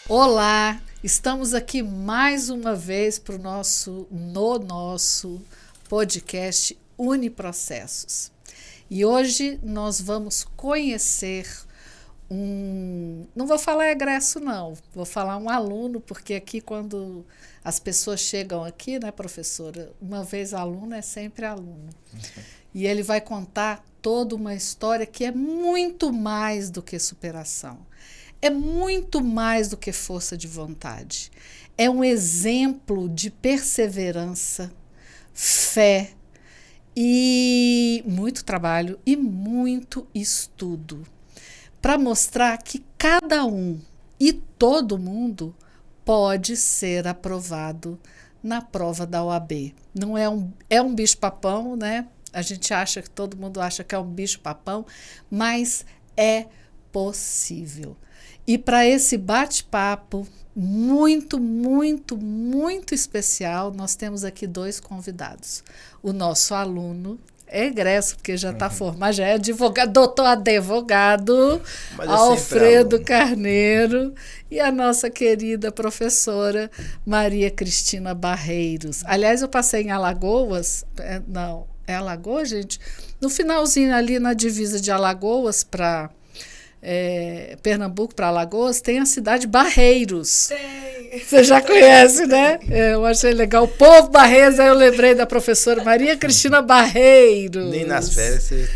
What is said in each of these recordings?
Olá, estamos aqui mais uma vez para no nosso podcast Uniprocessos. E hoje nós vamos conhecer não vou falar egresso não, vou falar um aluno, porque aqui quando as pessoas chegam aqui, né, professora, uma vez aluno é sempre aluno. E ele vai contar toda uma história que é muito mais do que superação. É muito mais do que força de vontade. É um exemplo de perseverança, fé e muito trabalho e muito estudo para mostrar que cada um e todo mundo pode ser aprovado na prova da OAB. Não é um bicho-papão, né? A gente acha que todo mundo acha que é um bicho-papão, mas é possível. E para esse bate-papo muito, muito, muito especial, nós temos aqui dois convidados. O nosso aluno é egresso, porque já está formado, já é advogado, doutor advogado, Alfredo Carneiro, e a nossa querida professora Maria Cristina Barreiros. Aliás, eu passei em Alagoas, é Alagoas, gente? No finalzinho ali na divisa de Alagoas para Pernambuco para Alagoas, tem a cidade Barreiros. Tem. Você já conhece, né? Eu achei legal. O povo Barreiros, aí eu lembrei da professora Maria Cristina Barreiros. Nem nas férias você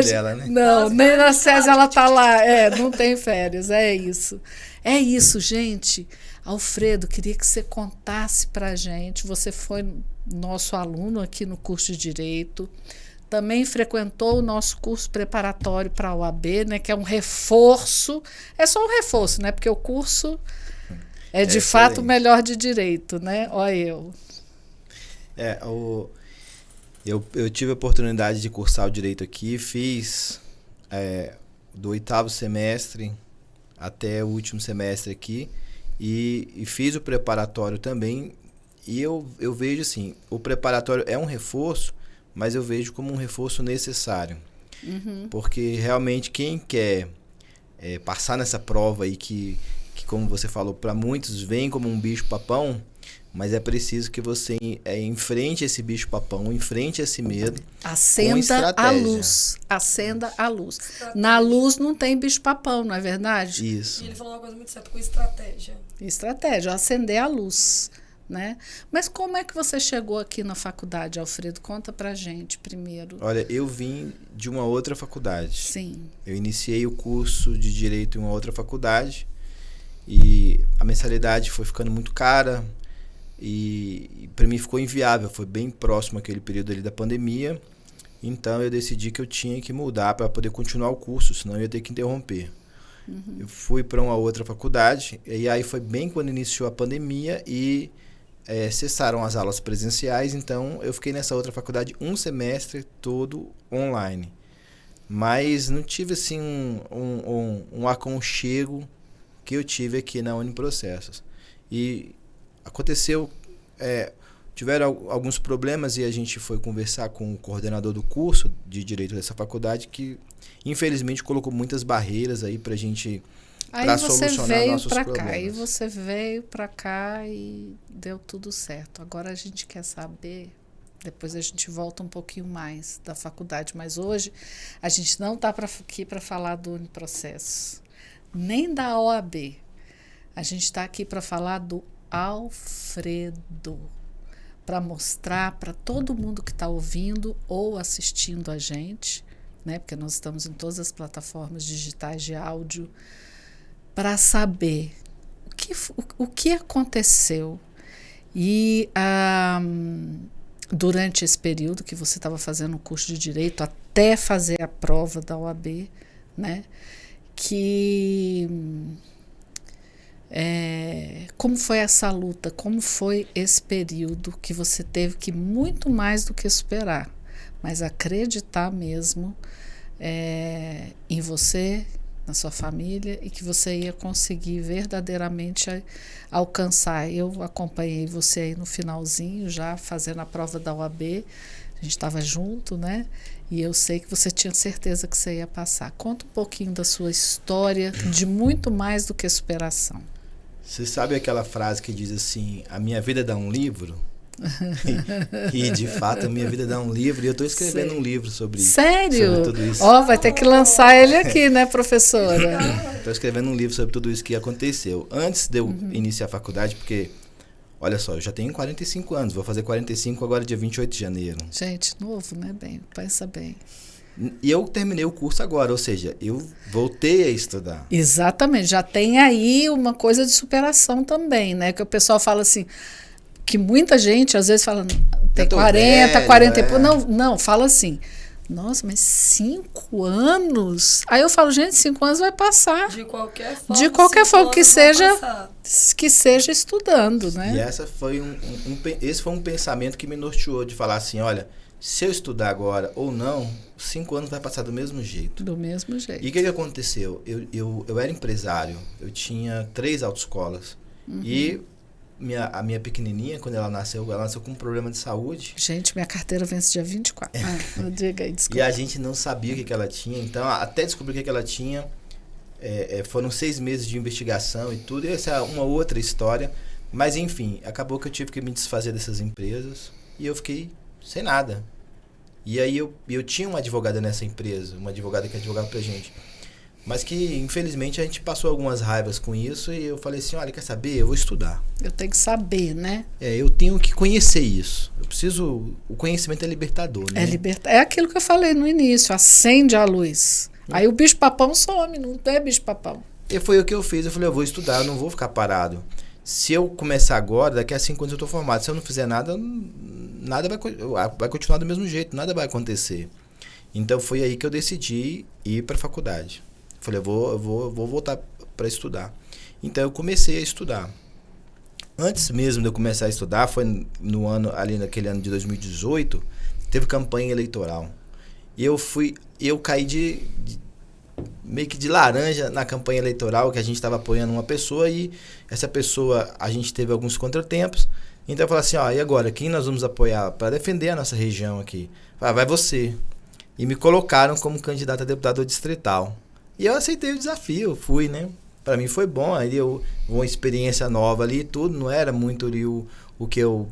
dela, né? Não, nem nas férias ela tá lá. Não tem férias, é isso. É isso, gente. Alfredo, queria que você contasse pra gente. Você foi nosso aluno aqui no curso de Direito. Também frequentou o nosso curso preparatório para a OAB, né, que é um reforço. É só um reforço, né? Porque o curso é de fato o melhor de direito, né? Olha eu. Eu tive a oportunidade de cursar o direito aqui, fiz do 8º semestre até o último semestre aqui e fiz o preparatório também. E eu vejo assim, o preparatório é um reforço, mas eu vejo como um reforço necessário. Porque realmente quem quer passar nessa prova aí que como você falou, para muitos vem como um bicho-papão, mas é preciso que você enfrente esse bicho-papão, enfrente esse medo. Acenda a luz. Acenda a luz. Na luz não tem bicho-papão, não é verdade? Isso. E ele falou uma coisa muito certa, com estratégia. Estratégia, acender a luz. Né? Mas como é que você chegou aqui na faculdade, Alfredo? Conta pra gente primeiro. Olha, eu vim de uma outra faculdade. Sim. Eu iniciei o curso de Direito em uma outra faculdade e a mensalidade foi ficando muito cara e para mim ficou inviável. Foi bem próximo aquele período ali da pandemia, então eu decidi que eu tinha que mudar para poder continuar o curso, senão eu ia ter que interromper. Eu fui para uma outra faculdade e aí foi bem quando iniciou a pandemia e cessaram as aulas presenciais, então eu fiquei nessa outra faculdade um semestre todo online. Mas não tive assim um aconchego que eu tive aqui na Uniprocessos. E aconteceu, tiveram alguns problemas e a gente foi conversar com o coordenador do curso de Direito dessa faculdade que infelizmente colocou muitas barreiras aí pra gente... Para solucionar nossos problemas. Aí você veio para cá e deu tudo certo. Agora a gente quer saber, depois a gente volta um pouquinho mais da faculdade, mas hoje a gente não está aqui para falar do Uniprocessos, nem da OAB. A gente está aqui para falar do Alfredo, para mostrar para todo mundo que está ouvindo ou assistindo a gente, né, porque nós estamos em todas as plataformas digitais de áudio, para saber o que aconteceu e durante esse período que você estava fazendo o curso de Direito até fazer a prova da OAB, né, que Como foi essa luta? Como foi esse período que você teve que muito mais do que superar, mas acreditar mesmo em você, na sua família, e que você ia conseguir verdadeiramente alcançar. Eu acompanhei você aí no finalzinho, já fazendo a prova da OAB, a gente estava junto, né? E eu sei que você tinha certeza que você ia passar. Conta um pouquinho da sua história, de muito mais do que superação. Você sabe aquela frase que diz assim, a minha vida dá um livro? E de fato a minha vida dá um livro, e eu estou escrevendo um livro sobre isso. Sério? Sobre tudo isso. Vai ter que lançar ele aqui, né, professora? Estou escrevendo um livro sobre tudo isso que aconteceu. Antes de eu iniciar a faculdade, porque, olha só, eu já tenho 45 anos, vou fazer 45 agora dia 28 de janeiro. Gente, novo, né, bem? Pensa bem. E eu terminei o curso agora, ou seja, eu voltei a estudar. Exatamente, já tem aí uma coisa de superação também, né? Que o pessoal fala assim, que muita gente às vezes fala, tem 40, velho, 40 e pouco. Não, fala assim, nossa, mas 5 anos? Aí eu falo, gente, 5 anos vai passar. De qualquer forma. De qualquer forma, que seja estudando, né? E esse foi um pensamento que me norteou, de falar assim, olha, se eu estudar agora ou não, 5 anos vai passar do mesmo jeito. Do mesmo jeito. E o que aconteceu? Eu era empresário, eu tinha 3 autoescolas. E a minha pequenininha, quando ela nasceu com um problema de saúde. Gente, minha carteira vence dia 24. Diga aí, desculpa. E a gente não sabia o que ela tinha, então até descobrir o que ela tinha, foram 6 meses de investigação e tudo, e essa é uma outra história. Mas enfim, acabou que eu tive que me desfazer dessas empresas e eu fiquei sem nada. E aí eu tinha uma advogada nessa empresa, uma advogada que advogava pra gente. Mas que, infelizmente, a gente passou algumas raivas com isso e eu falei assim, olha, quer saber? Eu vou estudar. Eu tenho que saber, né? Eu tenho que conhecer isso. O conhecimento é libertador, né? É aquilo que eu falei no início, acende a luz. Aí o bicho-papão some, não é bicho-papão. E foi o que eu fiz, eu falei, eu vou estudar, eu não vou ficar parado. Se eu começar agora, daqui a 5 anos eu estou formado. Se eu não fizer nada, nada vai continuar do mesmo jeito, nada vai acontecer. Então foi aí que eu decidi ir para a faculdade. Falei, eu vou voltar para estudar. Então eu comecei a estudar. Antes mesmo de eu começar a estudar, foi naquele ano de 2018, teve campanha eleitoral. E eu caí meio que de laranja na campanha eleitoral, que a gente estava apoiando uma pessoa e essa pessoa, a gente teve alguns contratempos. Então eu falei assim, e agora, quem nós vamos apoiar para defender a nossa região aqui? Vai você. E me colocaram como candidato a deputado distrital. E eu aceitei o desafio, fui, né? Para mim foi bom, aí uma experiência nova ali e tudo, não era muito ali o que eu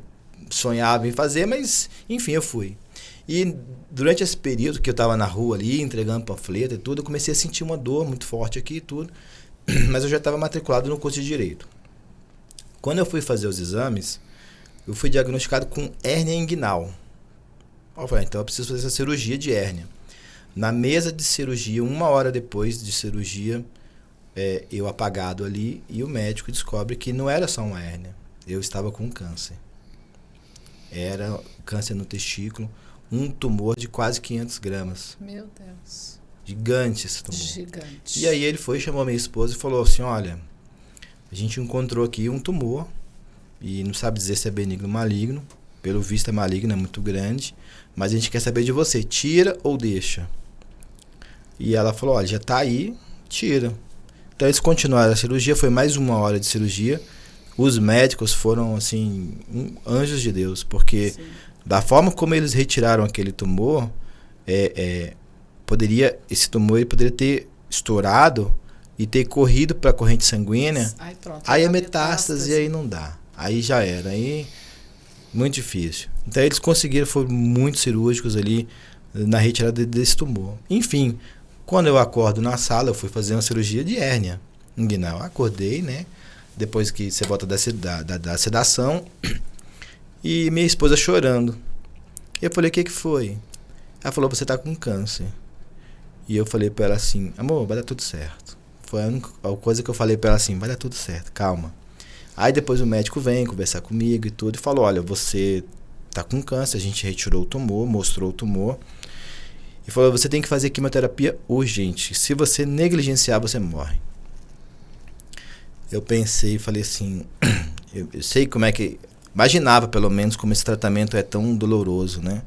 sonhava em fazer, mas enfim, eu fui. E durante esse período que eu estava na rua ali, entregando panfleto e tudo, eu comecei a sentir uma dor muito forte aqui e tudo, mas eu já estava matriculado no curso de Direito. Quando eu fui fazer os exames, eu fui diagnosticado com hérnia inguinal. Eu falei, então eu preciso fazer essa cirurgia de hérnia. Na mesa de cirurgia, 1 hora depois de cirurgia, eu apagado ali, e o médico descobre que não era só uma hérnia, eu estava com câncer. Era câncer no testículo, um tumor de quase 500 gramas. Meu Deus. Gigante esse tumor. Gigante. E aí ele chamou minha esposa e falou assim, olha, a gente encontrou aqui um tumor, e não sabe dizer se é benigno ou maligno, pelo visto é maligno, é muito grande, mas a gente quer saber de você, tira ou deixa? E ela falou, olha, já está aí, tira. Então eles continuaram a cirurgia, foi mais 1 hora de cirurgia. Os médicos foram, assim, anjos de Deus, porque sim, da forma como eles retiraram aquele tumor, esse tumor poderia ter estourado e ter corrido para a corrente sanguínea. Aí a metástase, aí não dá. Aí já era, aí muito difícil. Então eles conseguiram, foram muito cirúrgicos ali na retirada desse tumor. Enfim, quando eu acordo na sala, eu fui fazer uma cirurgia de hérnia inguinal. Acordei, né? Depois que você volta da sedação, e minha esposa chorando. Eu falei, o que foi? Ela falou, você tá com câncer. E eu falei pra ela assim, amor, vai dar tudo certo. Foi a única coisa que eu falei pra ela assim, vai dar tudo certo, calma. Aí depois o médico vem conversar comigo e tudo, e falou, olha, você tá com câncer, a gente retirou o tumor, mostrou o tumor, e falou, você tem que fazer quimioterapia urgente. Se você negligenciar, você morre. eu pensei e falei assim, eu sei como é que... Imaginava, pelo menos, como esse tratamento é tão doloroso, né?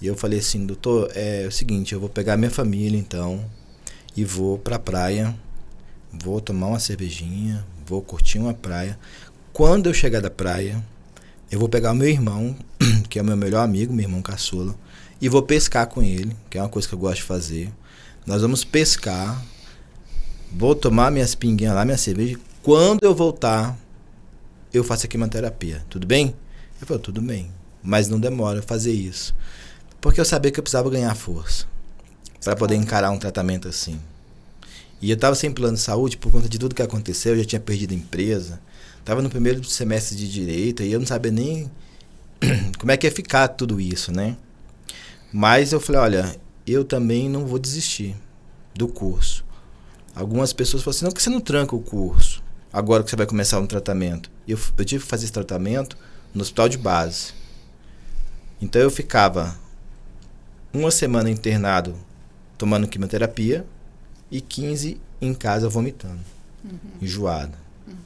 E eu falei assim, doutor, é o seguinte, eu vou pegar minha família, então, e vou pra praia, vou tomar uma cervejinha, vou curtir uma praia. Quando eu chegar da praia, eu vou pegar o meu irmão, que é o meu melhor amigo, meu irmão caçula, e vou pescar com ele, que é uma coisa que eu gosto de fazer. Nós vamos pescar, vou tomar minhas pinguinhas lá, minha cerveja. Quando eu voltar, eu faço a quimioterapia. Tudo bem? Ele falou, tudo bem. Mas não demora fazer isso. Porque eu sabia que eu precisava ganhar força para poder encarar um tratamento assim. E eu estava sem plano de saúde por conta de tudo que aconteceu. Eu já tinha perdido a empresa. Estava no primeiro semestre de direito e eu não sabia nem como é que ia ficar tudo isso, né? Mas eu falei, olha, eu também não vou desistir do curso. Algumas pessoas falaram assim, não, por que você não tranca o curso agora que você vai começar um tratamento? Eu tive que fazer esse tratamento no hospital de base. Então eu ficava uma semana internado tomando quimioterapia e 15 em casa vomitando, enjoado.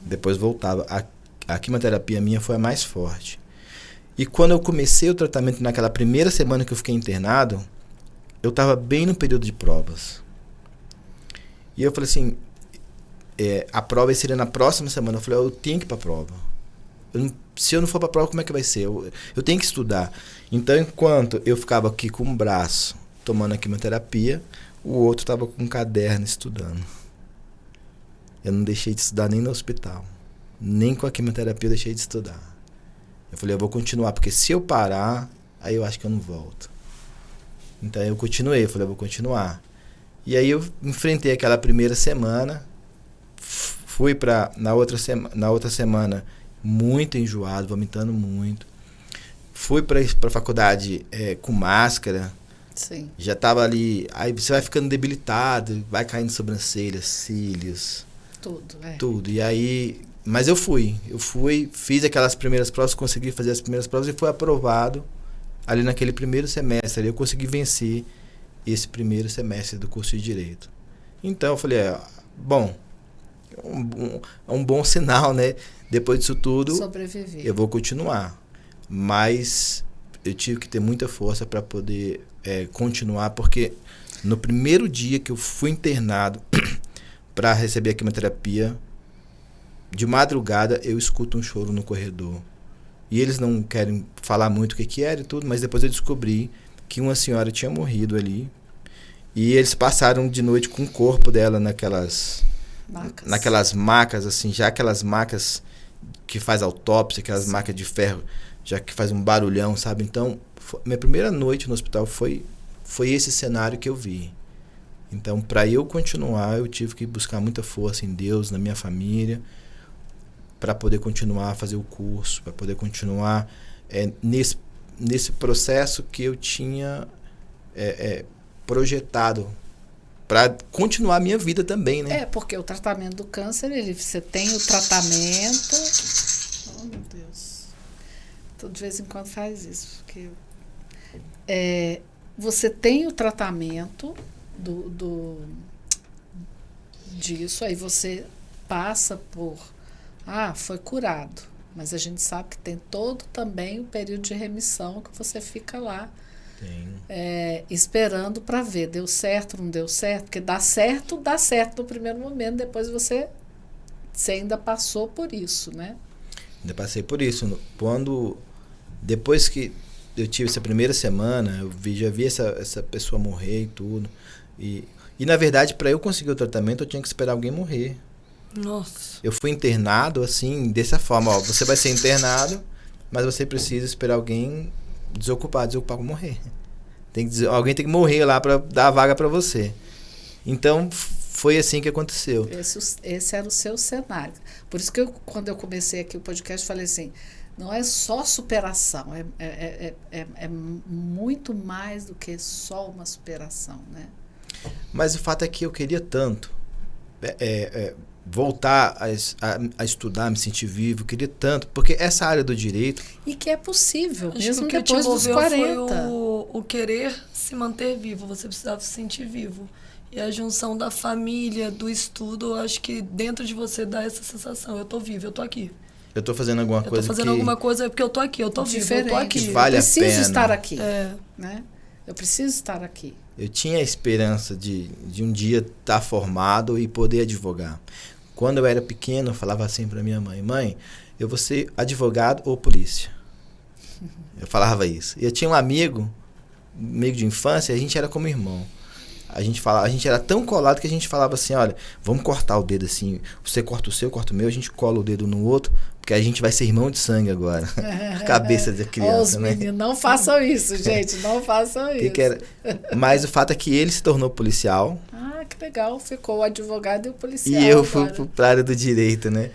Depois voltava. A quimioterapia minha foi a mais forte. E quando eu comecei o tratamento naquela primeira semana que eu fiquei internado, eu estava bem no período de provas. E eu falei assim, a prova seria na próxima semana. Eu falei, eu tenho que ir para a prova. Se eu não for para a prova, como é que vai ser? Eu tenho que estudar. Então, enquanto eu ficava aqui com o braço tomando a quimioterapia, o outro estava com um caderno estudando. Eu não deixei de estudar nem no hospital. Nem com a quimioterapia eu deixei de estudar. Eu falei, eu vou continuar, porque se eu parar, aí eu acho que eu não volto. Então eu continuei, eu falei, eu vou continuar. E aí eu enfrentei aquela primeira semana, fui para na outra semana muito enjoado, vomitando muito. Fui para a faculdade com máscara. Sim. Já estava ali, aí você vai ficando debilitado, vai caindo sobrancelhas, cílios. Tudo. E aí, mas eu fui, fiz aquelas primeiras provas, consegui fazer as primeiras provas e fui aprovado ali naquele primeiro semestre. Ali eu consegui vencer esse primeiro semestre do curso de Direito. Então eu falei, bom, é um bom sinal, né? Depois disso tudo, sobreviver. Eu vou continuar. Mas eu tive que ter muita força para poder continuar, porque no primeiro dia que eu fui internado para receber a quimioterapia, de madrugada eu escuto um choro no corredor. E eles não querem falar muito o que era e tudo, mas depois eu descobri que uma senhora tinha morrido ali. E eles passaram de noite com o corpo dela naquelas macas, assim, já aquelas macas que faz autópsia, aquelas macas de ferro, já que faz um barulhão, sabe? Então, minha primeira noite no hospital foi esse cenário que eu vi. Então, para eu continuar, eu tive que buscar muita força em Deus, na minha família, para poder continuar a fazer o curso, para poder continuar nesse processo que eu tinha projetado para continuar a minha vida também, né? Porque o tratamento do câncer, você tem o tratamento... Oh, meu Deus. Então, de vez em quando faz isso. Porque, você tem o tratamento disso, aí você passa por... foi curado. Mas a gente sabe que tem todo também o período de remissão que você fica lá esperando para ver. Deu certo, não deu certo? Porque dá certo no primeiro momento, depois você ainda passou por isso, né? Ainda passei por isso. Depois que eu tive essa primeira semana, já vi essa pessoa morrer e tudo. E na verdade, para eu conseguir o tratamento, eu tinha que esperar alguém morrer. Nossa. Eu fui internado assim, dessa forma, você vai ser internado, mas você precisa esperar alguém desocupar para morrer. Alguém tem que morrer lá para dar a vaga para você. Então, foi assim que aconteceu. Esse era o seu cenário. Por isso que quando eu comecei aqui o podcast, falei assim, não é só superação, é muito mais do que só uma superação, né? Mas o fato é que eu queria tanto voltar a estudar, me sentir vivo, queria tanto, porque essa área do direito... E que é possível, acho mesmo que depois dos 40. Foi o querer se manter vivo, você precisava se sentir vivo. E a junção da família, do estudo, eu acho que dentro de você dá essa sensação. Eu tô viva, eu tô aqui. Eu tô fazendo alguma coisa Eu tô fazendo alguma coisa porque eu tô aqui, eu tô viva, eu tô aqui. Que vale a pena. Eu preciso estar aqui. Né? Eu preciso estar aqui. Eu tinha a esperança de um dia estar formado e poder advogar. Quando eu era pequeno, eu falava assim para minha mãe: mãe, eu vou ser advogado ou polícia. Eu falava isso. E eu tinha um amigo de infância, a gente era como irmão. A gente era tão colado que a gente falava assim: olha, vamos cortar o dedo assim, você corta o seu, eu corto o meu, a gente cola o dedo no outro, porque a gente vai ser irmão de sangue agora. A cabeça da criança, os né? Meninos, não façam isso, gente, não façam isso. Que era? Mas o fato é que ele se tornou policial. Ah, que legal, ficou o advogado e o policial. E eu fui para a área do direito, né?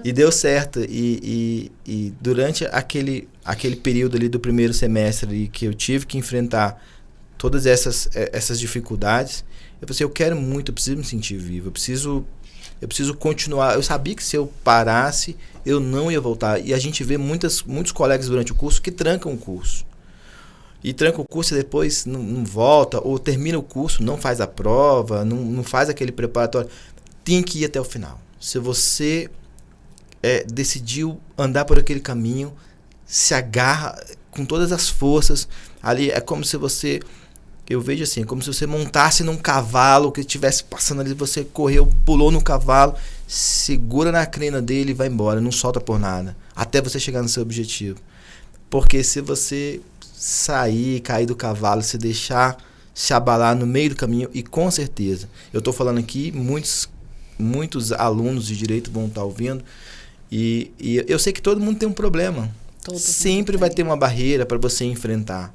E deu certo. E durante aquele período ali do primeiro semestre ali, que eu tive que enfrentar todas essas dificuldades, eu pensei, eu preciso me sentir vivo, eu preciso continuar. Eu sabia que se eu parasse, eu não ia voltar. E a gente vê muitos colegas durante o curso que trancam o curso. E tranca o curso e depois não volta, ou termina o curso, não faz a prova, não faz aquele preparatório. Tem que ir até o final. Se você decidiu andar por aquele caminho, se agarra com todas as forças. Ali é como se você... Eu vejo assim, como se você montasse num cavalo que estivesse passando ali, você correu, pulou no cavalo, segura na crina dele e vai embora, não solta por nada, até você chegar no seu objetivo. Porque se você cair do cavalo, se deixar se abalar no meio do caminho, e com certeza, eu estou falando aqui, muitos alunos de direito vão estar ouvindo, e eu sei que todo mundo tem um problema. Sempre vai ter uma barreira para você enfrentar.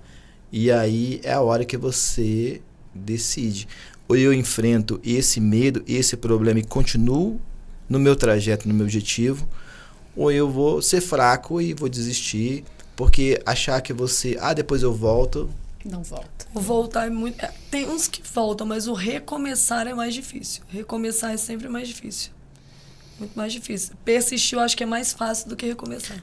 E aí é a hora que você decide. Ou eu enfrento esse medo, esse problema e continuo no meu trajeto, no meu objetivo, ou eu vou ser fraco e vou desistir, porque achar que você... depois eu volto... Não volta. O voltar é muito... Tem uns que voltam, mas o recomeçar é mais difícil. Recomeçar é sempre mais difícil. Muito mais difícil. Persistir eu acho que é mais fácil do que recomeçar.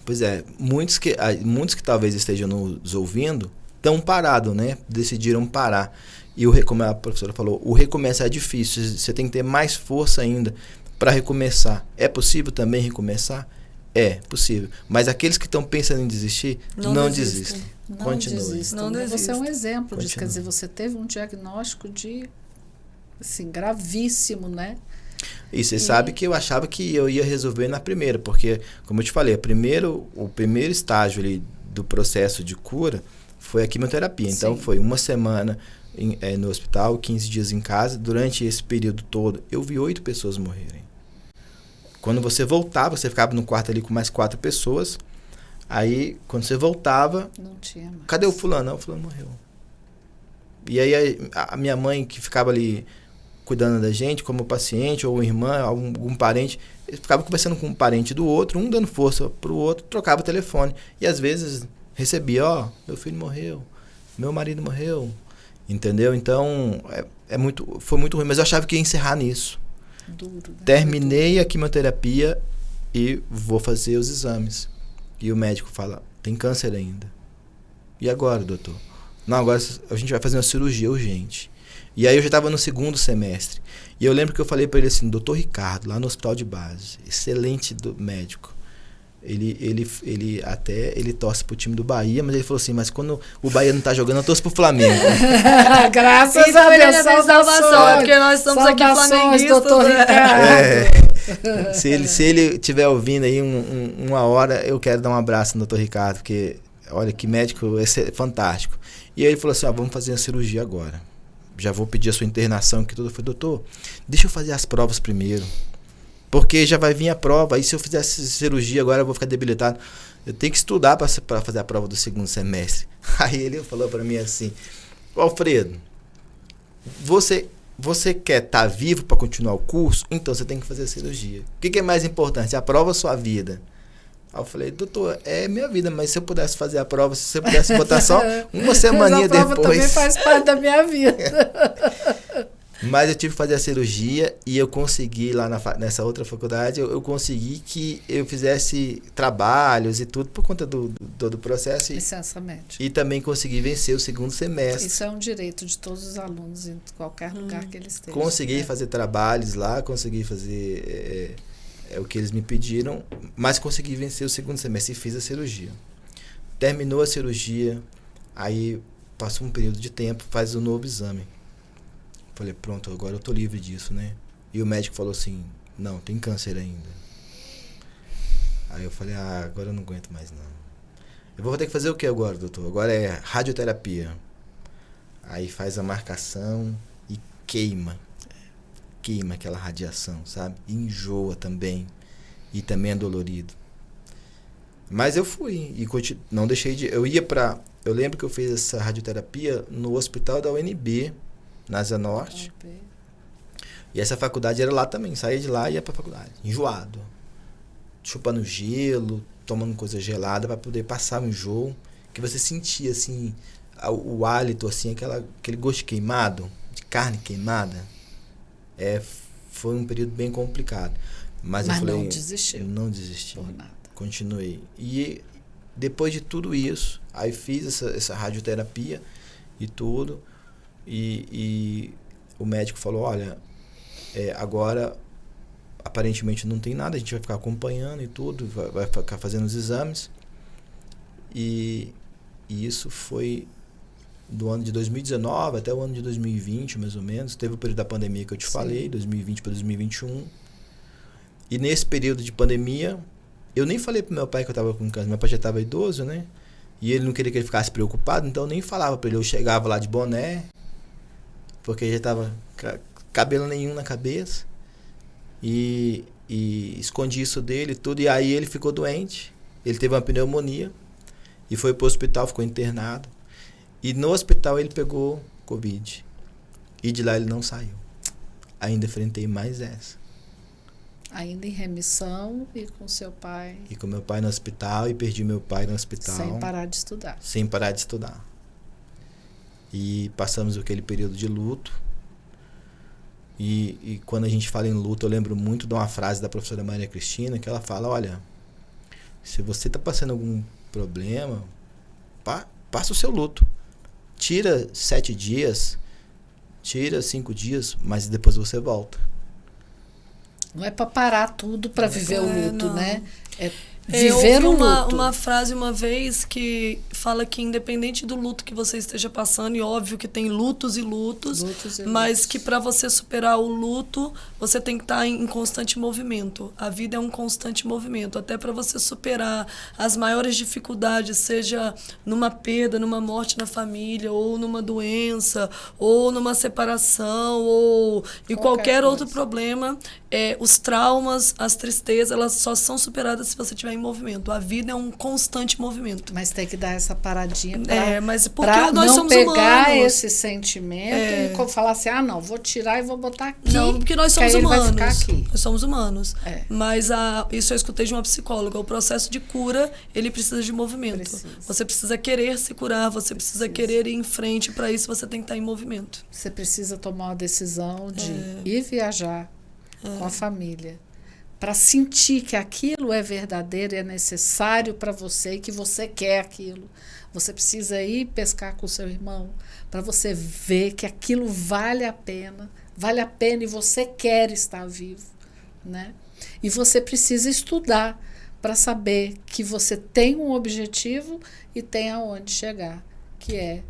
Pois é. Muitos que talvez estejam nos ouvindo estão parados, né? Decidiram parar. E como a professora falou, o recomeçar é difícil. Você tem que ter mais força ainda para recomeçar. É possível também recomeçar? É possível. Mas aqueles que estão pensando em desistir, não desistam. Continuem. Você é um exemplo disso. Quer dizer, você teve um diagnóstico gravíssimo, né? E você sabe que eu achava que eu ia resolver na primeira, porque, como eu te falei, o primeiro estágio ali do processo de cura foi a quimioterapia. Então, foi uma semana no hospital, 15 dias em casa. Durante esse período todo, eu vi 8 pessoas morrerem. Quando você voltava, você ficava no quarto ali com mais 4 pessoas. Aí, quando você voltava... Não tinha mais. Cadê o fulano? Não, o fulano morreu. E aí, a minha mãe, que ficava ali cuidando da gente, como paciente, ou irmã, algum parente, ficava conversando com um parente do outro, um dando força pro outro, trocava o telefone. E às vezes recebia, meu filho morreu, meu marido morreu, entendeu? Então, foi muito ruim, mas eu achava que ia encerrar nisso. Duro, né? Terminei a quimioterapia e vou fazer os exames. E o médico fala, tem câncer ainda. E agora, doutor? Não, agora a gente vai fazer uma cirurgia urgente. E aí eu já estava no segundo semestre. E eu lembro que eu falei para ele assim, doutor Ricardo, lá no hospital de base, excelente médico. Ele torce pro time do Bahia, mas ele falou assim, mas quando o Bahia não tá jogando, eu torço pro Flamengo. Graças a Deus, salvação, porque nós estamos aqui flamenguistas. Doutor Ricardo. Se ele estiver ouvindo aí uma hora, eu quero dar um abraço no doutor Ricardo, porque olha que médico fantástico. E aí ele falou assim, vamos fazer a cirurgia agora. Já vou pedir a sua internação, que tudo. Eu falei, doutor, deixa eu fazer as provas primeiro. Porque já vai vir a prova, aí se eu fizer essa cirurgia agora eu vou ficar debilitado. Eu tenho que estudar para fazer a prova do segundo semestre. Aí ele falou para mim assim, Alfredo, você quer estar vivo para continuar o curso? Então você tem que fazer a cirurgia. O que é mais importante, a prova ou a sua vida? Aí eu falei, doutor, é minha vida, mas se eu pudesse fazer a prova, se você pudesse botar só uma semaninha depois... A prova também faz parte da minha vida. Mas eu tive que fazer a cirurgia e eu consegui lá nessa outra faculdade, eu consegui que eu fizesse trabalhos e tudo por conta do processo. Licença médica. E também consegui vencer o segundo semestre. Isso é um direito de todos os alunos em qualquer lugar que eles estejam. Consegui fazer trabalhos lá, consegui fazer o que eles me pediram, mas consegui vencer o segundo semestre e fiz a cirurgia. Terminou a cirurgia, aí passou um período de tempo, faz um novo exame. Falei, pronto, agora eu tô livre disso, né? E o médico falou assim, não, tem câncer ainda. Aí eu falei, agora eu não aguento mais não. Eu vou ter que fazer o que agora, doutor? Agora é radioterapia. Aí faz a marcação e queima aquela radiação, sabe? E enjoa também. E também é dolorido. Mas eu fui e não deixei de... Eu lembro que eu fiz essa radioterapia no hospital da UNB, na Asa Norte. E essa faculdade era lá também. Saía de lá e ia pra faculdade. Enjoado. Chupando gelo, tomando coisa gelada para poder passar o enjoo. Que você sentia, assim, o hálito, assim, aquele gosto queimado, de carne queimada. Foi um período bem complicado. Mas eu falei, não desistiu. Não desisti. Por nada. Continuei. E depois de tudo isso, aí fiz essa radioterapia e tudo. E o médico falou, olha, agora aparentemente não tem nada, a gente vai ficar acompanhando e tudo, vai ficar fazendo os exames. E isso foi do ano de 2019 até o ano de 2020, mais ou menos. Teve o período da pandemia que eu te falei, 2020 para 2021. E nesse período de pandemia, eu nem falei pro meu pai que eu tava com câncer. Meu pai já tava idoso, né? E ele não queria que ele ficasse preocupado, então eu nem falava pra ele. Eu chegava lá de boné, porque já tava cabelo nenhum na cabeça. E escondi isso dele e tudo. E aí ele ficou doente. Ele teve uma pneumonia. E foi pro hospital, ficou internado. E no hospital ele pegou Covid. E de lá ele não saiu. Ainda enfrentei mais essa. Ainda em remissão e com seu pai. E com meu pai no hospital e perdi meu pai no hospital. Sem parar de estudar. Sem parar de estudar. E passamos aquele período de luto. E quando a gente fala em luto, eu lembro muito de uma frase da professora Maria Cristina, que ela fala, olha, se você está passando algum problema, passa o seu luto. Tira 7 dias, tira 5 dias, mas depois você volta. Não é para parar tudo para viver o luto, não. né? É viver o luto. Uma frase uma vez que fala que independente do luto que você esteja passando, e óbvio que tem lutos e lutos, mas que para você superar o luto, você tem que estar em constante movimento. A vida é um constante movimento. Até para você superar as maiores dificuldades, seja numa perda, numa morte na família, ou numa doença, ou numa separação, ou em qualquer outro problema, os traumas, as tristezas, elas só são superadas se você estiver em movimento. A vida é um constante movimento. Mas tem que dar essa paradinha mas porque pra nós não somos pegar humanos. esse sentimento e falar assim, não, vou tirar e vou botar aqui. Não, porque nós somos ele humanos. vai ficar aqui. Nós somos humanos. É. Mas isso eu escutei de uma psicóloga. O processo de cura, ele precisa de movimento. Você precisa querer se curar, você precisa querer ir em frente. Para isso, você tem que estar em movimento. Você precisa tomar uma decisão de ir viajar com a família, para sentir que aquilo é verdadeiro e é necessário para você e que você quer aquilo. Você precisa ir pescar com o seu irmão para você ver que aquilo vale a pena e você quer estar vivo, né? E você precisa estudar para saber que você tem um objetivo e tem aonde chegar, que é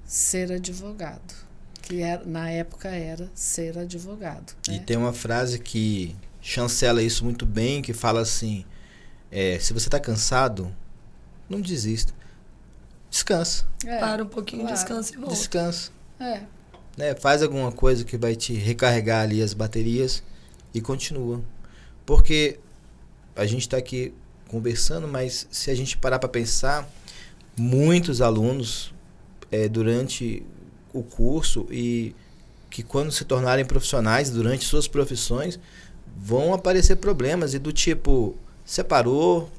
ser advogado. Que na época era ser advogado. Né? E tem uma frase que chancela isso muito bem, que fala assim, se você está cansado, não desista. Descansa. Para um pouquinho, descansa e volta. Descansa. Faz alguma coisa que vai te recarregar ali as baterias e continua. Porque a gente está aqui conversando, mas se a gente parar para pensar, muitos alunos, durante o curso e que quando se tornarem profissionais durante suas profissões vão aparecer problemas e do tipo separou,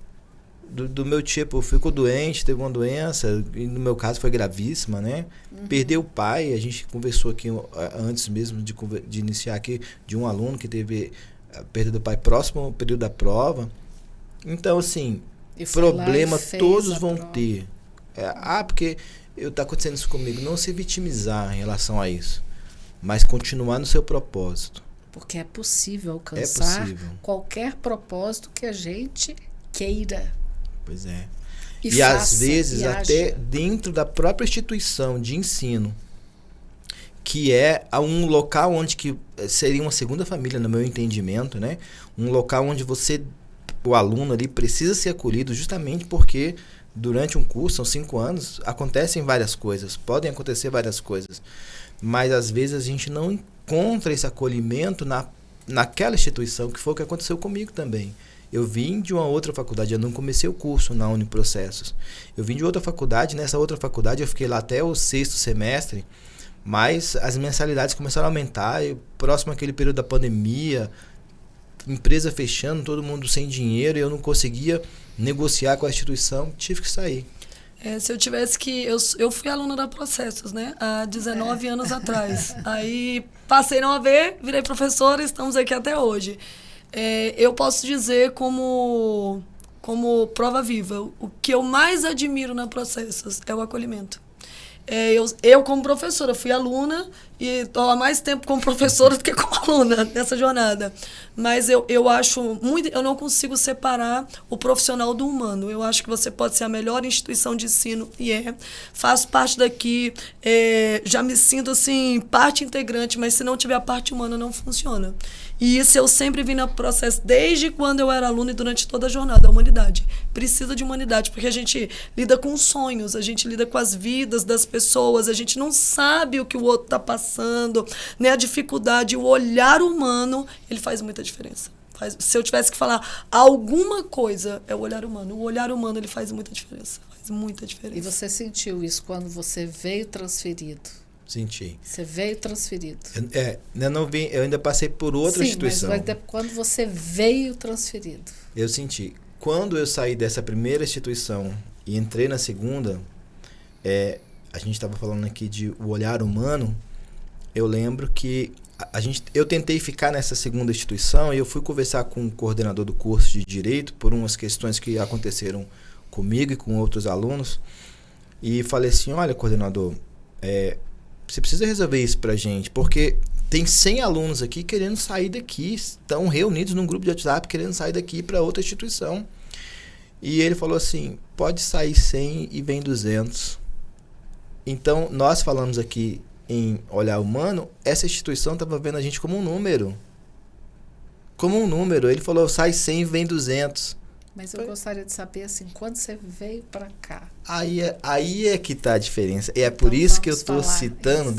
do meu tipo ficou doente, teve uma doença e no meu caso foi gravíssima, né? Perder o pai, a gente conversou aqui antes mesmo de iniciar aqui, de um aluno que teve a perda do pai próximo ao período da prova. Então, assim, problema todos vão ter. Porque está acontecendo isso comigo. Não se vitimizar em relação a isso, mas continuar no seu propósito. Porque é possível alcançar qualquer propósito que a gente queira. Pois é. E às vezes até dentro da própria instituição de ensino, que é um local onde que seria uma segunda família, no meu entendimento, né? Um local onde o aluno ali precisa ser acolhido, justamente porque durante um curso, são 5 anos, acontecem várias coisas, podem acontecer várias coisas, mas às vezes a gente não encontra esse acolhimento naquela instituição, que foi o que aconteceu comigo também. Eu vim de uma outra faculdade, eu não comecei o curso na Uniprocessos. Eu vim de outra faculdade, nessa outra faculdade eu fiquei lá até o 6º semestre, mas as mensalidades começaram a aumentar, próximo àquele período da pandemia, empresa fechando, todo mundo sem dinheiro, e eu não conseguia negociar com a instituição, tive que sair. Se eu tivesse que... Eu fui aluna da Processos, né? Há 19 anos atrás. Aí passei na OAB, virei professora e estamos aqui até hoje. Eu posso dizer como prova viva, o que eu mais admiro na Processos é o acolhimento. Eu como professora, fui aluna e estou há mais tempo como professora do que como aluna nessa jornada. Mas eu acho muito... Eu não consigo separar o profissional do humano. Eu acho que você pode ser a melhor instituição de ensino, faço parte daqui, já me sinto assim, parte integrante, mas se não tiver a parte humana, não funciona. E isso eu sempre vi no processo, desde quando eu era aluna e durante toda a jornada. A humanidade precisa de humanidade, porque a gente lida com sonhos, a gente lida com as vidas das pessoas, a gente não sabe o que o outro está passando, né? A dificuldade, o olhar humano, ele faz muita diferença. Se eu tivesse que falar alguma coisa, é o olhar humano. O olhar humano, ele faz muita diferença. Faz muita diferença. E você sentiu isso quando você veio transferido? Senti. Você veio transferido. Eu ainda passei por outra instituição. Mas quando você veio transferido? Eu senti. Quando eu saí dessa primeira instituição e entrei na segunda, a gente estava falando aqui de o olhar humano, eu lembro que eu tentei ficar nessa segunda instituição e eu fui conversar com o coordenador do curso de Direito por umas questões que aconteceram comigo e com outros alunos, e falei assim, olha, coordenador, você precisa resolver isso pra gente, porque tem 100 alunos aqui querendo sair daqui, estão reunidos num grupo de WhatsApp querendo sair daqui para outra instituição. E ele falou assim, pode sair 100 e vem 200. Então, nós falamos aqui em olhar humano, essa instituição estava vendo a gente como um número. Como um número. Ele falou, sai 100 e vem 200. Mas eu gostaria de saber, assim, quando você veio para cá? Aí é que está a diferença. E é por isso que eu estou citando,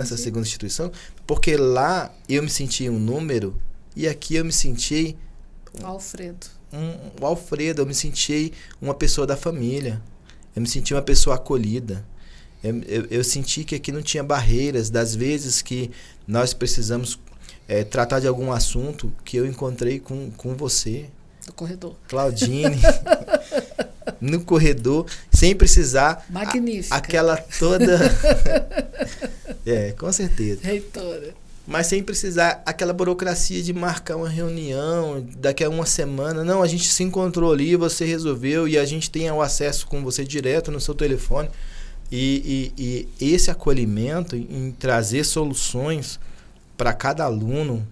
essa segunda instituição, porque lá eu me senti um número e aqui eu me senti... Alfredo. O Alfredo, eu me senti uma pessoa da família. Eu me senti uma pessoa acolhida. Eu senti que aqui não tinha barreiras, das vezes que nós precisamos tratar de algum assunto que eu encontrei com você. No corredor. Claudine. No corredor, sem precisar... Magnífica. Aquela toda... com certeza. Reitora. Mas sem precisar aquela burocracia de marcar uma reunião daqui a uma semana. Não, a gente se encontrou ali, você resolveu e a gente tem o acesso com você direto no seu telefone. E esse acolhimento em trazer soluções para cada aluno,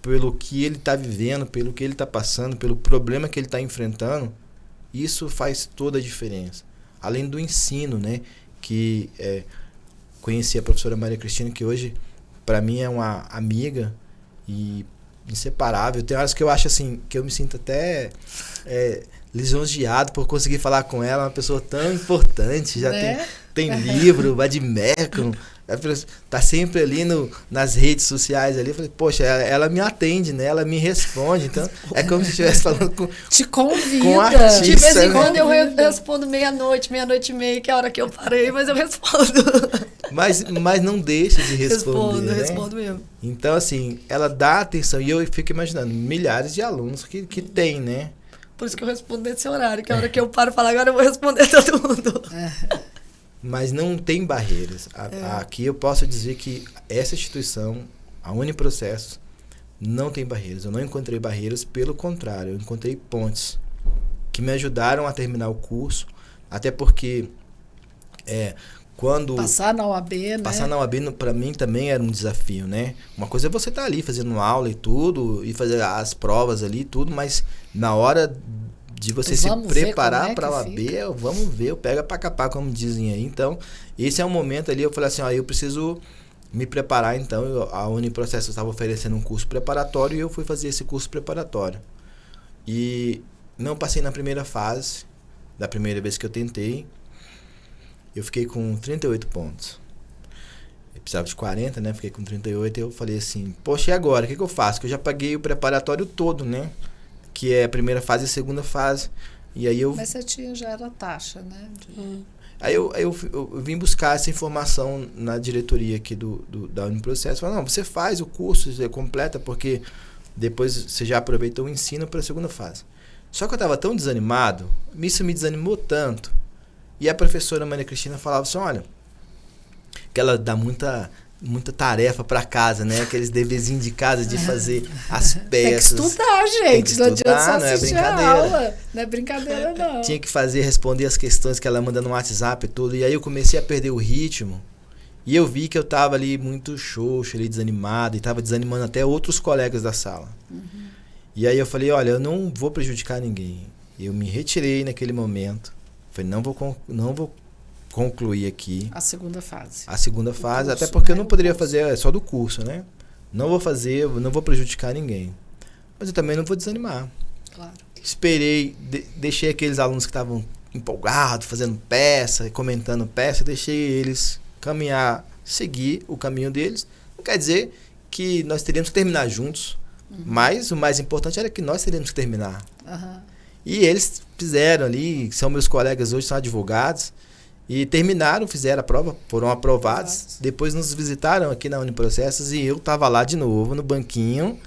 pelo que ele está vivendo, pelo que ele está passando, pelo problema que ele está enfrentando, isso faz toda a diferença. Além do ensino, né? Que conheci a professora Maria Cristina, que hoje, para mim, é uma amiga e inseparável. Tem horas que eu acho assim, que eu me sinto até lisonjeado por conseguir falar com ela, uma pessoa tão importante, já tem livro, vademecum, tá sempre ali nas redes sociais ali. Eu falei, poxa, ela me atende, né? Ela me responde, então é como se estivesse falando com... Te convida. Com artista, de vez em né? quando eu respondo meia-noite e meia, que é a hora que eu parei, mas eu respondo. Mas não deixa de responder, Respondo mesmo. Então, assim, ela dá atenção, e eu fico imaginando, milhares de alunos que tem, né? Por isso que eu respondo nesse horário, que é a hora que eu paro e falo, agora eu vou responder todo mundo. mas não tem barreiras. Aqui eu posso dizer que essa instituição, a Uniprocessos, não tem barreiras. Eu não encontrei barreiras, pelo contrário, eu encontrei pontes que me ajudaram a terminar o curso, até porque quando... Passar na OAB, né? Passar na OAB, para mim, também era um desafio, né? Uma coisa é você estar ali fazendo aula e tudo, e fazer as provas ali e tudo, mas na hora de você se preparar para a OAB, vamos ver, eu pego pra capar, como dizem aí. Então, esse é um momento ali, eu falei assim, eu preciso me preparar. Então, a Uniprocessos estava oferecendo um curso preparatório e eu fui fazer esse curso preparatório. E não passei na primeira fase, da primeira vez que eu tentei. Eu fiquei com 38 pontos. Eu precisava de 40, né? Fiquei com 38 e eu falei assim, poxa, e agora? O que eu faço? Que eu já paguei o preparatório todo, né? Que é a primeira fase e a segunda fase. E aí Mas você já era taxa, né? Aí eu vim buscar essa informação na diretoria aqui da Uniprocesso. Falei, não, você faz o curso, você completa, porque depois você já aproveitou o ensino para a segunda fase. Só que eu estava tão desanimado, isso me desanimou tanto. E a professora Maria Cristina falava assim, olha, que ela dá muita tarefa para casa, né? Aqueles deverzinhos de casa de fazer as peças. Tem que estudar, gente. Tem que estudar, não é brincadeira. Aula. Não é brincadeira, não. Tinha que responder as questões que ela manda no WhatsApp e tudo. E aí eu comecei a perder o ritmo. E eu vi que eu tava ali muito xoxo, ali desanimado. E tava desanimando até outros colegas da sala. E aí eu falei, olha, eu não vou prejudicar ninguém. Eu me retirei naquele momento. Falei, não vou concluir aqui. A segunda fase. A segunda fase, curso, até porque eu não poderia fazer só do curso, né? Não vou fazer, não vou prejudicar ninguém. Mas eu também não vou desanimar. Claro. Esperei, deixei aqueles alunos que estavam empolgados, fazendo peça, comentando peça, deixei eles caminhar, seguir o caminho deles. Não quer dizer que nós teríamos que terminar juntos, mas o mais importante era que nós teríamos que terminar. E eles fizeram ali, são meus colegas hoje, são advogados, e terminaram, fizeram a prova, foram aprovados. Depois nos visitaram aqui na Uniprocessos e eu estava lá de novo no banquinho,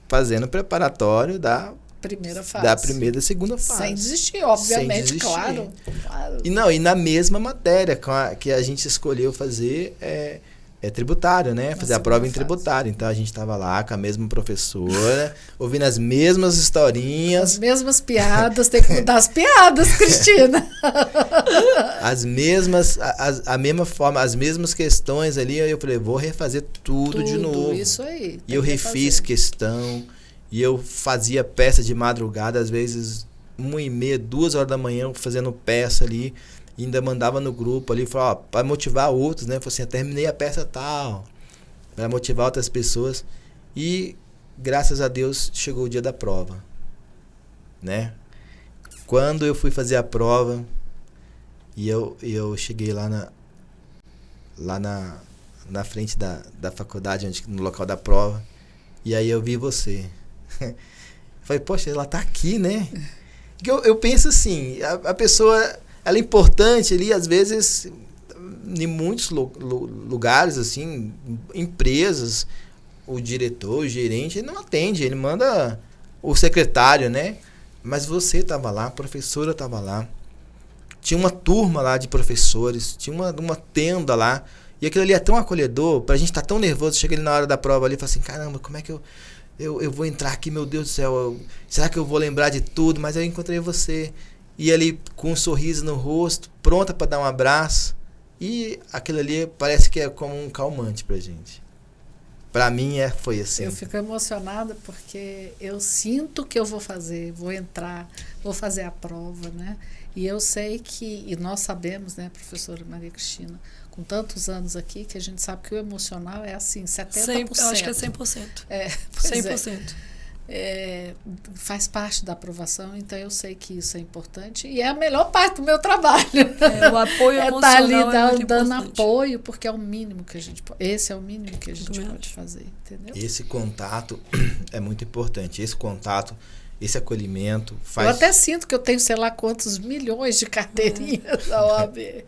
fazendo preparatório da primeira fase. Da primeira e segunda fase. Sem desistir, obviamente, sem desistir. Claro. E na mesma matéria que a gente escolheu fazer é tributário, né? Fazer a prova em tributário. Então a gente estava lá com a mesma professora, ouvindo as mesmas historinhas. As mesmas piadas, tem que mudar as piadas, Cristina. As mesmas, a mesma forma, as mesmas questões ali. Aí eu falei, vou refazer tudo de novo. Isso aí. E eu refiz questão. E eu fazia peça de madrugada, às vezes 1h30, 2h da manhã, fazendo peça ali. E ainda mandava no grupo ali, falava, para motivar outros, né? Falei assim, terminei a peça tal, para motivar outras pessoas. E, graças a Deus, chegou o dia da prova, né? Quando eu fui fazer a prova, e eu cheguei lá na frente da faculdade, no local da prova, e aí eu vi você. Falei, poxa, ela tá aqui, né? Eu penso assim, a pessoa... Ela é importante ali, às vezes, em muitos lugares, assim, empresas, o diretor, o gerente, ele não atende, ele manda o secretário, né? Mas você estava lá, a professora estava lá, tinha uma turma lá de professores, tinha uma tenda lá, e aquilo ali é tão acolhedor, pra gente estar tão nervoso, chega ali na hora da prova ali e fala assim, caramba, como é que eu vou entrar aqui, meu Deus do céu, será que eu vou lembrar de tudo? Mas eu encontrei você. E ali com um sorriso no rosto, pronta para dar um abraço. E aquilo ali parece que é como um calmante pra gente. Pra mim foi assim. Eu fico emocionada porque eu sinto que eu vou entrar, vou fazer a prova, né? E eu sei e nós sabemos, né, professora Maria Cristina, com tantos anos aqui, que a gente sabe que o emocional é assim, 70%. Eu acho que é 100%. 100%. Faz parte da aprovação, então eu sei que isso é importante e é a melhor parte do meu trabalho. O apoio emocional tá ali muito dando importante. Apoio, porque é o mínimo que a gente pode. Esse é o mínimo que a gente pode fazer, entendeu? Esse contato é muito importante. Esse contato, esse acolhimento faz. Eu até sinto que eu tenho, sei lá quantos milhões de carteirinhas da OAB.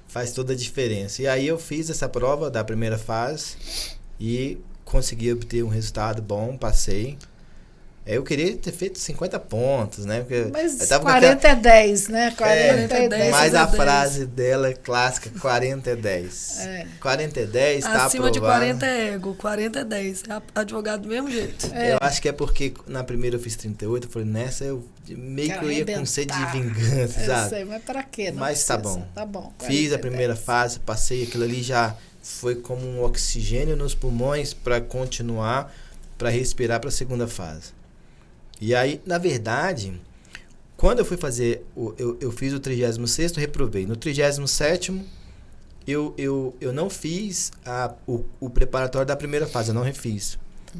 Faz toda a diferença. E aí eu fiz essa prova da primeira fase e consegui obter um resultado bom, passei. Eu queria ter feito 50 pontos, né? Porque mas eu tava 40 é 10, né? 40 é 10. Mas a 10. frase dela é clássica, 40 é 10. 40 é 10, tá Acima aprovado. de 40 é ego, 40 é 10. É advogado do mesmo jeito. Eu acho que é porque na primeira eu fiz 38, eu falei, nessa eu meio que eu ia com sede de vingança, sabe? Eu sei, mas pra quê? Não mas precisa. tá bom. Tá bom. Fiz a primeira fase, passei, aquilo ali já foi como um oxigênio nos pulmões para continuar, para respirar para a segunda fase. E aí, na verdade, quando eu fui fazer, eu fiz o 36º, reprovei. No 37º, eu não fiz o preparatório da primeira fase, eu não refiz.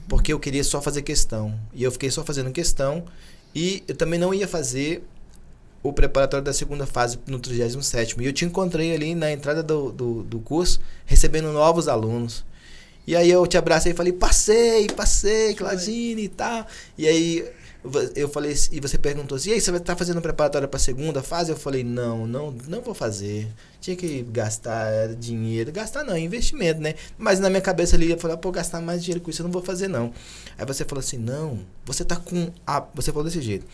Porque eu queria só fazer questão. E eu fiquei só fazendo questão. E eu também não ia fazer o preparatório da segunda fase no 37º. E eu te encontrei ali na entrada do curso, recebendo novos alunos. E aí eu te abracei e falei, passei, Claudine e tal. E aí eu falei, e você perguntou assim, e aí, você vai estar fazendo um preparatório para a segunda fase? Eu falei, não vou fazer. Tinha que gastar dinheiro. Gastar não, é investimento, né? Mas na minha cabeça ali, eu falei, gastar mais dinheiro com isso eu não vou fazer, não. Aí você falou assim, não, você tá com você falou desse jeito.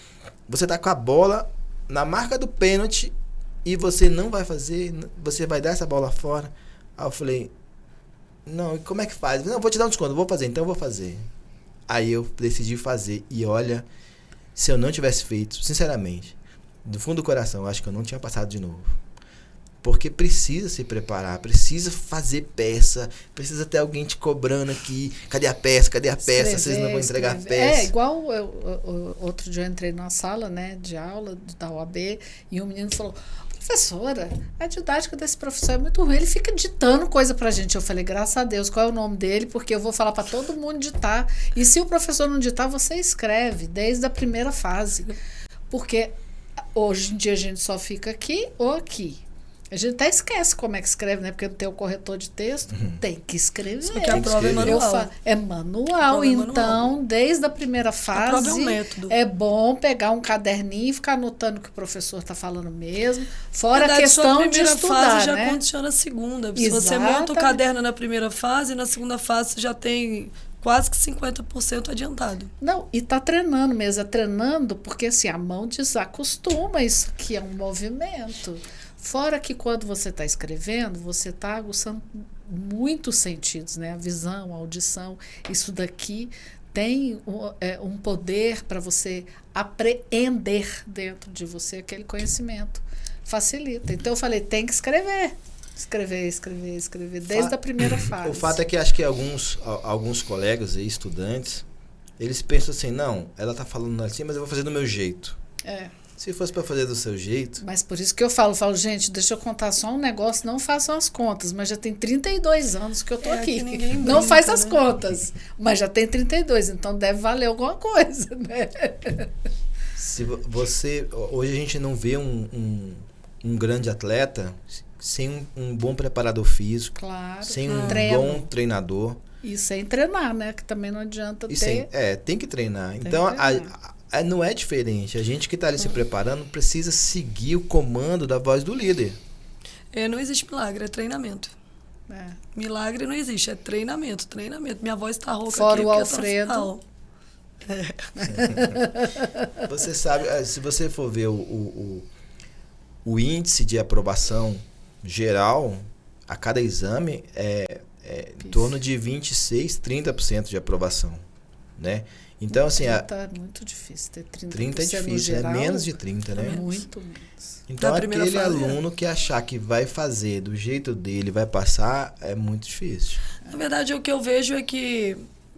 Você tá com a bola na marca do pênalti e você não vai fazer, você vai dar essa bola fora. Aí eu falei, não, e como é que faz? Não, vou te dar um desconto, vou fazer, então eu vou fazer. Aí eu decidi fazer. E olha, se eu não tivesse feito, sinceramente, do fundo do coração, eu acho que eu não tinha passado de novo. Porque precisa se preparar, precisa fazer peça, precisa ter alguém te cobrando aqui. Cadê a peça? Vocês não vão entregar a peça. É, igual outro dia eu entrei numa sala, né, de aula da OAB e um menino falou, professora, a didática desse professor é muito ruim, ele fica ditando coisa pra gente. Eu falei, graças a Deus, qual é o nome dele? Porque eu vou falar pra todo mundo ditar. E se o professor não ditar, você escreve desde a primeira fase. Porque hoje em dia a gente só fica aqui ou aqui. A gente até esquece como é que escreve, né? Porque não tem o corretor de texto. Tem que escrever. Porque a prova é manual. É manual. Então, desde a primeira fase, a prova é um método. É bom pegar um caderninho e ficar anotando o que o professor está falando mesmo. Fora verdade, a questão sua de estudar, primeira fase já né? condiciona a segunda. Se Exatamente. você monta o caderno na primeira fase, na segunda fase você já tem quase que 50% adiantado. Não, e tá treinando mesmo. É treinando porque assim, a mão desacostuma. Isso aqui é um movimento. Fora que quando você está escrevendo, você está aguçando muitos sentidos, né? A visão, a audição. Isso daqui tem um poder para você apreender dentro de você aquele conhecimento. Facilita. Então eu falei, tem que escrever. Escrever, desde a primeira fase. O fato é que acho que alguns colegas e estudantes, eles pensam assim, não, ela está falando assim, mas eu vou fazer do meu jeito. Se fosse para fazer do seu jeito... Mas por isso que eu falo, gente, deixa eu contar só um negócio, não façam as contas, mas já tem 32 anos que eu tô aqui. Não faz as contas, mas já tem 32, então deve valer alguma coisa, né? Se você... Hoje a gente não vê um grande atleta sem um bom preparador físico, sem um bom treinador. E sem treinar, né? Que também não adianta ter... Tem que treinar. Então, não é diferente. A gente que está ali se preparando precisa seguir o comando da voz do líder. Não existe milagre, é treinamento. Milagre não existe, é treinamento. Minha voz está rouca. Fora aqui, o Alfredo. Você sabe, se você for ver o índice de aprovação geral, a cada exame é em torno de 26%, 30% de aprovação, né? Então, assim... Tá muito difícil ter 30%. 30 é difícil, geral, menos de 30, né? Muito menos. Então, aquele aluno que achar que vai fazer do jeito dele, vai passar, é muito difícil. Na verdade, o que eu vejo é que,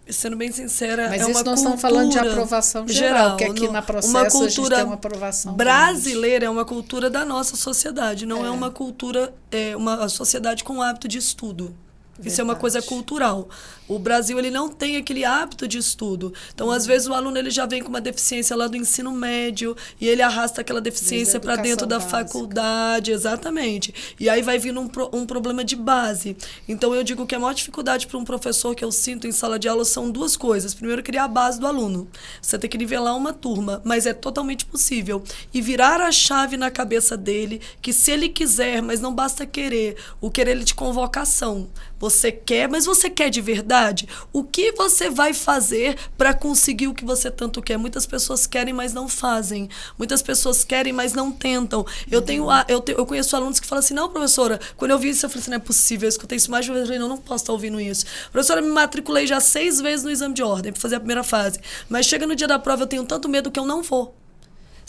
sendo bem sincera, mas é uma cultura... Mas isso nós estamos falando de aprovação geral, porque aqui na Processo a gente tem uma aprovação brasileira, é uma cultura da nossa sociedade, não é uma cultura, uma sociedade com hábito de estudo. Verdade. Isso é uma coisa cultural. O Brasil, ele não tem aquele hábito de estudo. Então, às vezes, o aluno ele já vem com uma deficiência lá do ensino médio e ele arrasta aquela deficiência para dentro da faculdade. Exatamente. E aí vai vindo um problema de base. Então, eu digo que a maior dificuldade para um professor que eu sinto em sala de aula são duas coisas. Primeiro, criar a base do aluno. Você tem que nivelar uma turma, mas é totalmente possível. E virar a chave na cabeça dele que se ele quiser, mas não basta querer, o querer ele de convocação. Você quer, mas você quer de verdade? O que você vai fazer para conseguir o que você tanto quer? Muitas pessoas querem, mas não fazem. Muitas pessoas querem, mas não tentam. Eu conheço alunos que falam assim, não, professora, quando eu vi isso, eu falei assim, não é possível, eu escutei isso mais de uma vez, eu não posso estar ouvindo isso. Professora, me matriculei já 6 vezes no exame de ordem para fazer a primeira fase, mas chega no dia da prova, eu tenho tanto medo que eu não vou.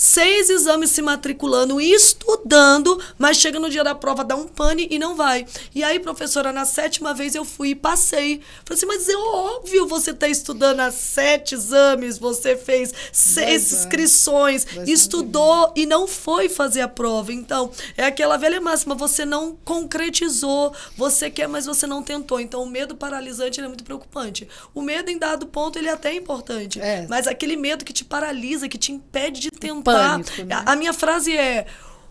6 exames se matriculando e estudando, mas chega no dia da prova, dá um pane e não vai. E aí, professora, na 7ª vez eu fui e passei. Falei assim, mas é óbvio, você está estudando há 7 exames, você fez 6 inscrições, estudou e não foi fazer a prova. Então, é aquela velha máxima, você não concretizou, você quer, mas você não tentou. Então, o medo paralisante ele é muito preocupante. O medo, em dado ponto, ele é até importante, mas aquele medo que te paralisa, que te impede de tentar. Pânico, né? A minha frase é: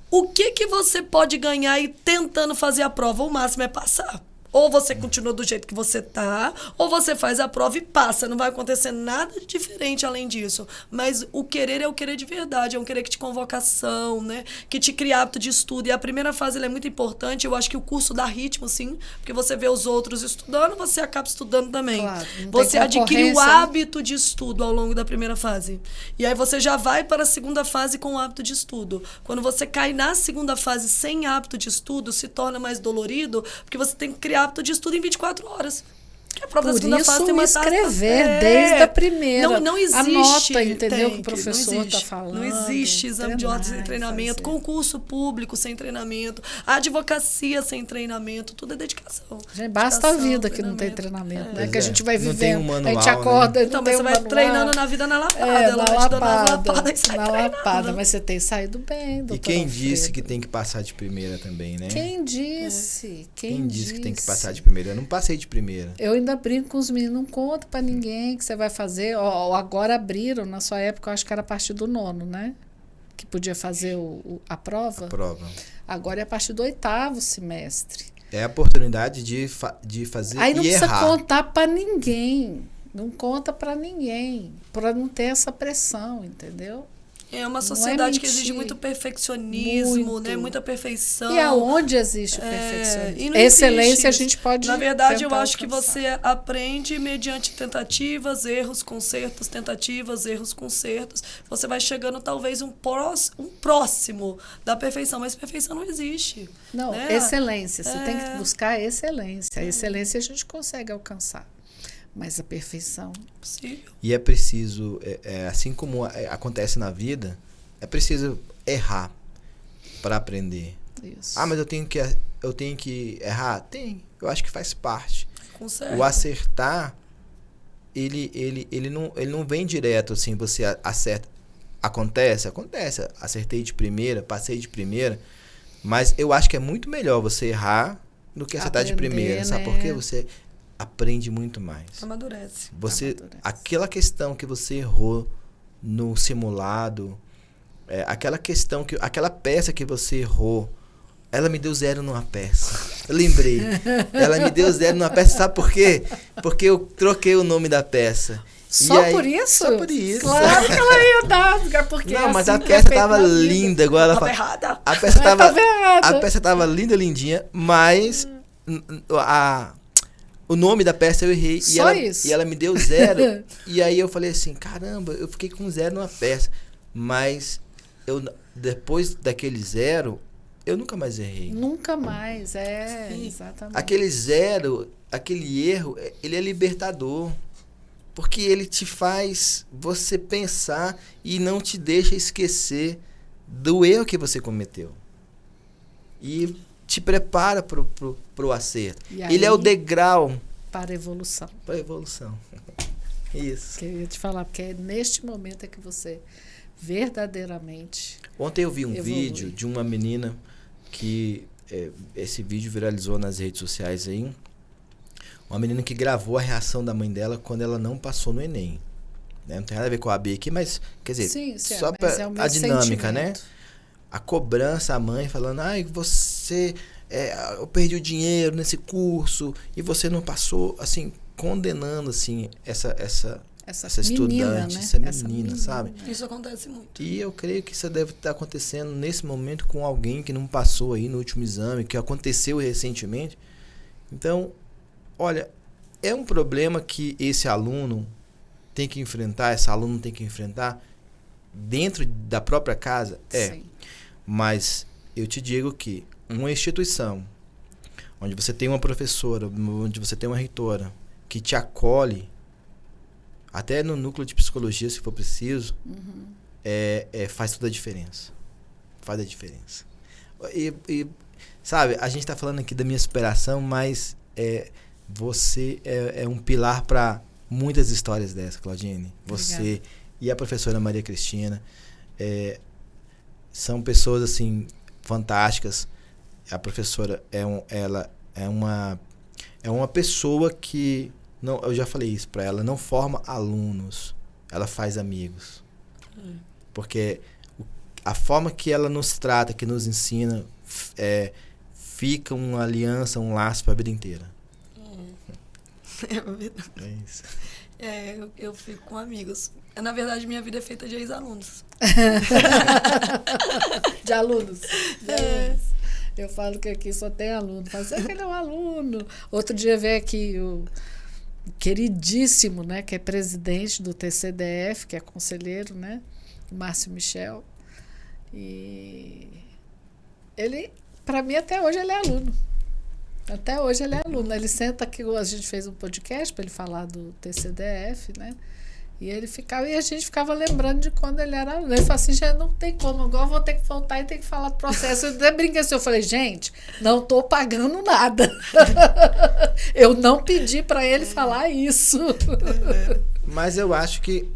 o que você pode ganhar aí tentando fazer a prova? O máximo é passar. Ou você continua do jeito que você tá, ou você faz a prova e passa. Não vai acontecer nada diferente além disso. Mas o querer é o querer de verdade, é um querer que te convocação, né? Que te cria hábito de estudo. E a primeira fase ela é muito importante. Eu acho que o curso dá ritmo, sim, porque você vê os outros estudando, você acaba estudando também. Claro, você adquire o hábito de estudo ao longo da primeira fase. E aí você já vai para a segunda fase com o hábito de estudo. Quando você cai na segunda fase sem hábito de estudo, se torna mais dolorido, porque você tem que criar hábito de estudo em 24 horas. Que a prova da segunda fase tem uma escrever desde a primeira. Não existe. Anota, entendeu? Que o professor está falando. Não existe exame de ordem sem treinamento, concurso público sem treinamento, advocacia sem treinamento, tudo é dedicação. Gente, basta a vida que não tem treinamento, né? Que a gente vai vivendo, manual, a gente acorda, então, mas você vai treinando na vida na lapada. Na lapada, mas você tem saído bem, doutor. E quem disse que tem que passar de primeira também, né? Quem disse? Quem disse que tem que passar de primeira? Eu não passei de primeira. Eu ainda brinco com os meninos, não conta pra ninguém que você vai fazer. Agora abriram, na sua época, eu acho que era a partir do 9º, né? Que podia fazer a prova. A prova. Agora é a partir do 8º semestre. É a oportunidade de fazer aí não e precisa errar. Contar pra ninguém. Não conta pra ninguém. Pra não ter essa pressão, entendeu? É uma sociedade que exige muito perfeccionismo, né? Muita perfeição. E aonde existe o perfeccionismo? Excelência a gente pode... Na verdade, eu acho que você aprende mediante tentativas, erros, consertos, tentativas, erros, consertos. Você vai chegando talvez um próximo da perfeição, mas perfeição não existe. Não, né? Excelência. Você tem que buscar a excelência. A excelência a gente consegue alcançar. Mas a perfeição... Possível. E é preciso, assim como acontece na vida, é preciso errar para aprender. Isso. Ah, mas eu tenho que errar? Tem. Eu acho que faz parte. Com certeza. O acertar, ele não vem direto assim, você acerta. Acontece. Acertei de primeira, passei de primeira. Mas eu acho que é muito melhor você errar do que acertar de primeira. Sabe por quê? Você aprende muito mais. Amadurece. Aquela questão que você errou no simulado, aquela peça que você errou, ela me deu 0 numa peça. Eu lembrei. Ela me deu 0 numa peça, sabe por quê? Porque eu troquei o nome da peça. Por isso? Só por isso. Claro que ela ia dar, porque não, mas assim a peça tava linda, igual ela fala. Errada. A peça tava linda, lindinha, mas o nome da peça eu errei. E ela me deu 0. E aí eu falei assim, caramba, eu fiquei com 0 numa peça. Mas depois daquele 0, eu nunca mais errei. Nunca mais, exatamente. Aquele 0, aquele erro, ele é libertador. Porque ele te faz você pensar e não te deixa esquecer do erro que você cometeu. E te prepara pro acerto. Ele é o degrau para a evolução. Para a evolução. Isso. Que eu ia te falar, porque é neste momento é que você verdadeiramente Ontem eu vi um evolui. vídeo de uma menina que esse vídeo viralizou nas redes sociais aí. Uma menina que gravou a reação da mãe dela quando ela não passou no Enem. Né? Não tem nada a ver com a AB aqui, mas quer dizer, sim, só para a dinâmica, né? A cobrança, a mãe falando, você, eu perdi o dinheiro nesse curso e você não passou, assim, condenando, assim, essa estudante, né? essa menina, sabe? Isso acontece muito. E eu creio que isso deve estar acontecendo nesse momento com alguém que não passou aí no último exame, que aconteceu recentemente. Então, Olha, é um problema que esse aluno tem que enfrentar, esse aluno tem que enfrentar dentro da própria casa? Sim. Mas eu te digo que uma instituição onde você tem uma professora, onde você tem uma reitora que te acolhe, até no núcleo de psicologia, se for preciso, faz toda a diferença. Faz a diferença. E sabe, a gente está falando aqui da minha superação, mas você é um pilar para muitas histórias dessa, Claudine. Você Obrigada. E a professora Maria Cristina são pessoas assim fantásticas. A professora ela é uma pessoa que não, eu já falei isso para ela, não forma alunos, ela faz amigos. Porque a forma que ela nos trata, que nos ensina, fica uma aliança, um laço para a vida inteira. É isso. Eu fico com amigos. Na verdade, minha vida é feita de ex-alunos. De alunos. Eu falo que aqui só tem aluno. Falo, que ele é um aluno. Outro dia veio aqui o queridíssimo, né, que é presidente do TCDF, que é conselheiro, né, Márcio Michel. E ele, para mim, até hoje ele é aluno. Até hoje ele é aluno. Ele senta aqui, a gente fez um podcast para ele falar do TCDF, né? E ele ficava, e a gente ficava lembrando de quando ele era aluno. Ele falou assim, já não tem como, agora eu vou ter que voltar e ter que falar do processo. Eu até brinquei assim, eu falei, gente, não estou pagando nada. Eu não pedi para ele falar isso. Mas eu acho que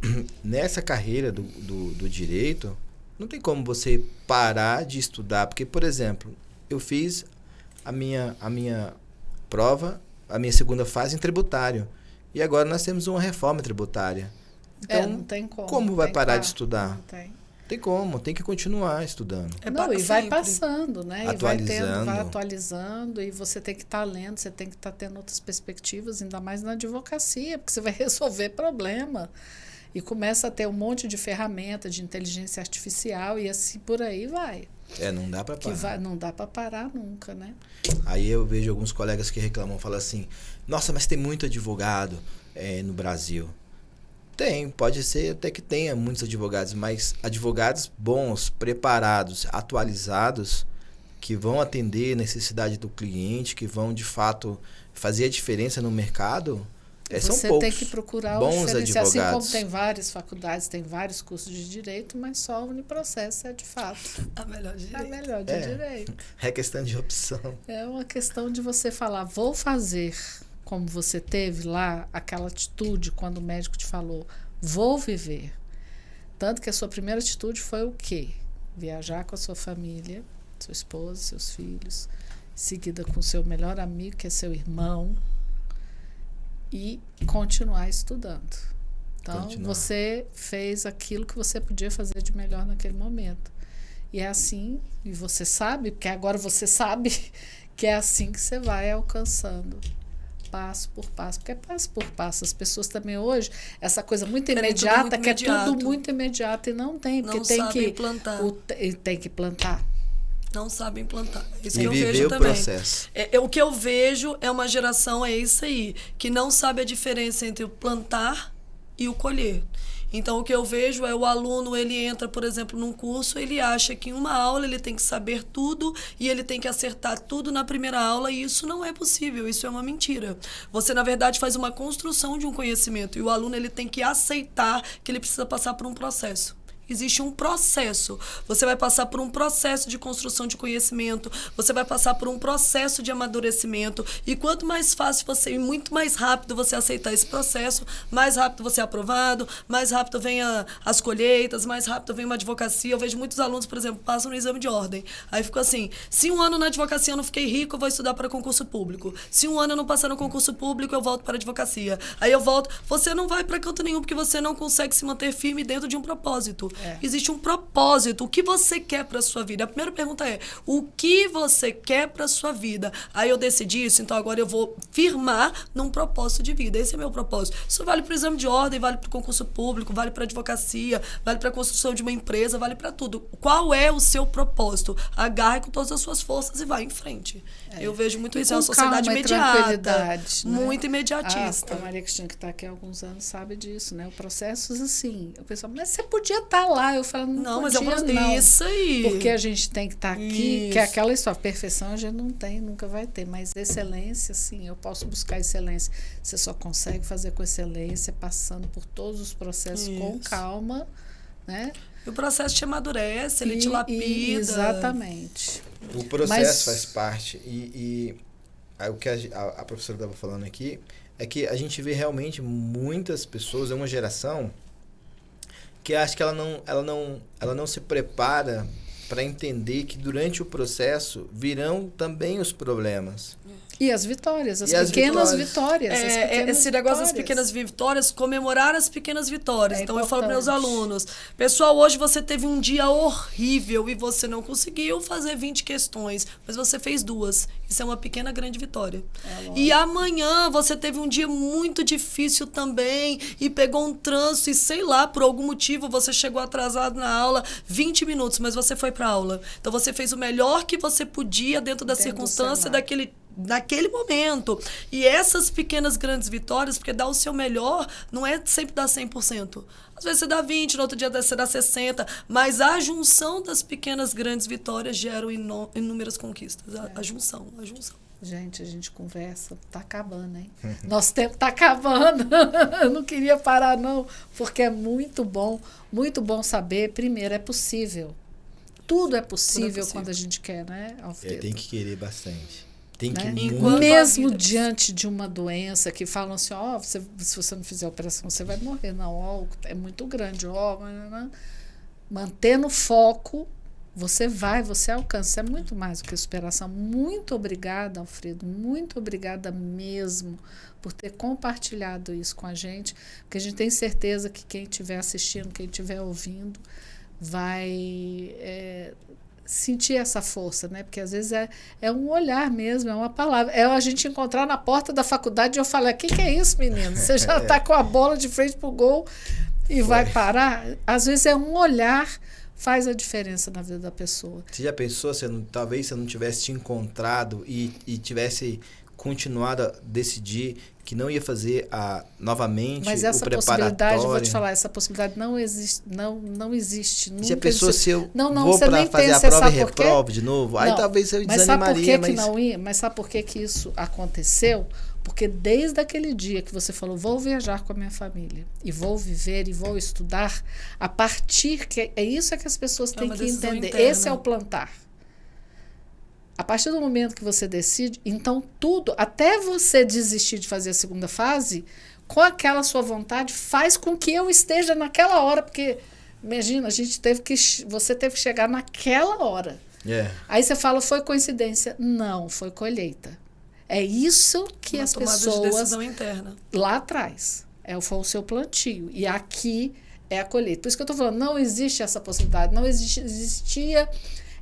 nessa carreira do direito, não tem como você parar de estudar. Porque, por exemplo, eu fiz a minha prova, a minha segunda fase em tributário. E agora nós temos uma reforma tributária. Então, não tem como. Como vai parar de estudar? Não tem. Tem como, tem que continuar estudando. Não, e vai passando, né? Atualizando. E vai atualizando, e você tem que estar lendo, você tem que estar tendo outras perspectivas, ainda mais na advocacia, porque você vai resolver problema. E começa a ter um monte de ferramenta de inteligência artificial e assim por aí vai. Não dá para parar. Não dá para parar nunca, né? Aí eu vejo alguns colegas que reclamam, falam assim, nossa, mas tem muito advogado no Brasil. Tem, pode ser até que tenha muitos advogados, mas advogados bons, preparados, atualizados, que vão atender a necessidade do cliente, que vão de fato fazer a diferença no mercado, são poucos. Você tem que procurar bons advogados. Assim como tem várias faculdades, tem vários cursos de direito, mas só a Uniprocesso é de fato a melhor de direito. A melhor de direito. É questão de opção. É uma questão de você falar, vou fazer como você teve lá, aquela atitude quando o médico te falou, vou viver. Tanto que a sua primeira atitude foi o quê? Viajar com a sua família, sua esposa, seus filhos, seguida com o seu melhor amigo, que é seu irmão, e continuar estudando. Então, você fez aquilo que você podia fazer de melhor naquele momento. E é assim, e você sabe, porque agora você sabe que é assim que você vai alcançando. Passo por passo, porque é passo por passo. As pessoas também hoje, essa coisa muito imediata, que é tudo muito imediato e não tem, porque não tem sabem que plantar. Tem que plantar. Não sabem plantar. Isso e que eu viver vejo o também. Processo. O que eu vejo é uma geração, é isso aí, que não sabe a diferença entre o plantar e o colher. Então, o que eu vejo é o aluno, ele entra, por exemplo, num curso, ele acha que em uma aula ele tem que saber tudo e ele tem que acertar tudo na primeira aula, e isso não é possível, isso é uma mentira. Você, na verdade, faz uma construção de um conhecimento e o aluno ele tem que aceitar que ele precisa passar por um processo. Existe um processo. Você vai passar por um processo de construção de conhecimento, você vai passar por um processo de amadurecimento, e quanto mais fácil você, e muito mais rápido você aceitar esse processo, mais rápido você é aprovado, mais rápido vem as colheitas, mais rápido vem uma advocacia. Eu vejo muitos alunos, por exemplo, passam no exame de ordem. Aí ficou assim, se um ano na advocacia eu não fiquei rico, eu vou estudar para concurso público. Se um ano eu não passar no concurso público, eu volto para a advocacia. Aí eu volto. Você não vai para canto nenhum porque você não consegue se manter firme dentro de um propósito. Existe um propósito. O que você quer para sua vida? A primeira pergunta é, o que você quer para sua vida? Aí eu decidi isso, então agora eu vou firmar num propósito de vida. Esse é meu propósito. Isso vale para o exame de ordem, vale para o concurso público, vale para a advocacia, vale para a construção de uma empresa, vale para tudo. Qual é o seu propósito? Agarre com todas as suas forças e vai em frente. Eu vejo muito isso. É uma sociedade imediata. Muito imediatista. A Maria Cristina, que está aqui há alguns anos, sabe disso, né? O processo, assim, o pessoal, mas você podia estar lá. Eu falo, não mas podia, não. Isso aí. Porque a gente tem que estar aqui, que é aquela história. Perfeição a gente não tem, nunca vai ter. Mas excelência, sim, eu posso buscar excelência. Você só consegue fazer com excelência, passando por todos os processos com calma, né? E o processo te amadurece, ele te lapida. Exatamente. O processo faz parte. E o que a professora estava falando aqui é que a gente vê realmente muitas pessoas, é uma geração que acha que ela não se prepara para entender que durante o processo virão também os problemas. E as vitórias, as pequenas vitórias. Esse negócio das pequenas vitórias, comemorar as pequenas vitórias. Então eu falo para meus alunos, pessoal, hoje você teve um dia horrível e você não conseguiu fazer 20 questões, mas você fez 2. Isso é uma pequena grande vitória. E amanhã você teve um dia muito difícil também e pegou um trânsito e sei lá, por algum motivo você chegou atrasado na aula 20 minutos, mas você foi para a aula. Então você fez o melhor que você podia dentro da circunstância naquele momento. E essas pequenas grandes vitórias, porque dar o seu melhor não é sempre dar 100%. Às vezes você dá 20%, no outro dia você dá 60%, mas a junção das pequenas grandes vitórias geram inúmeras conquistas. A junção. Gente, a gente conversa, tá acabando, hein? Nosso tempo tá acabando. Eu não queria parar, não, porque é muito bom saber. Primeiro, é possível. Tudo é possível quando a gente quer, né, Alfredo? Tem que querer bastante. Tem que mesmo diante de uma doença que falam assim, se você não fizer a operação, você vai morrer. Não, é muito grande, mantendo foco, você alcança. É muito mais do que superação. Muito obrigada, Alfredo, muito obrigada mesmo por ter compartilhado isso com a gente, porque a gente tem certeza que quem estiver assistindo, quem estiver ouvindo, vai sentir essa força, né? Porque às vezes é um olhar mesmo, é uma palavra. É a gente encontrar na porta da faculdade e eu falar, o que é isso, menino? Você já está com a bola de frente pro gol e vai parar? Às vezes é um olhar, faz a diferença na vida da pessoa. Você já pensou, talvez você não tivesse te encontrado e tivesse continuado a decidir que não ia fazer novamente o preparatório? Mas essa possibilidade, vou te falar, essa possibilidade não existe. Não existe. Nunca se a pessoa, existe. Se eu vou para fazer a prova e reprove de novo, aí talvez eu desanimaria. Mas sabe por que isso aconteceu? Porque desde aquele dia que você falou, vou viajar com a minha família, e vou viver, e vou estudar, a partir que é isso que as pessoas têm que entender. Interna. Esse é o plantar. A partir do momento que você decide, então tudo, até você desistir de fazer a segunda fase, com aquela sua vontade, faz com que eu esteja naquela hora, porque, imagina, você teve que chegar naquela hora. Aí você fala, foi coincidência? Não, foi colheita. É isso que as pessoas... de decisão interna. Lá atrás, foi o seu plantio. E aqui é a colheita. Por isso que eu estou falando, não existe essa possibilidade, não existia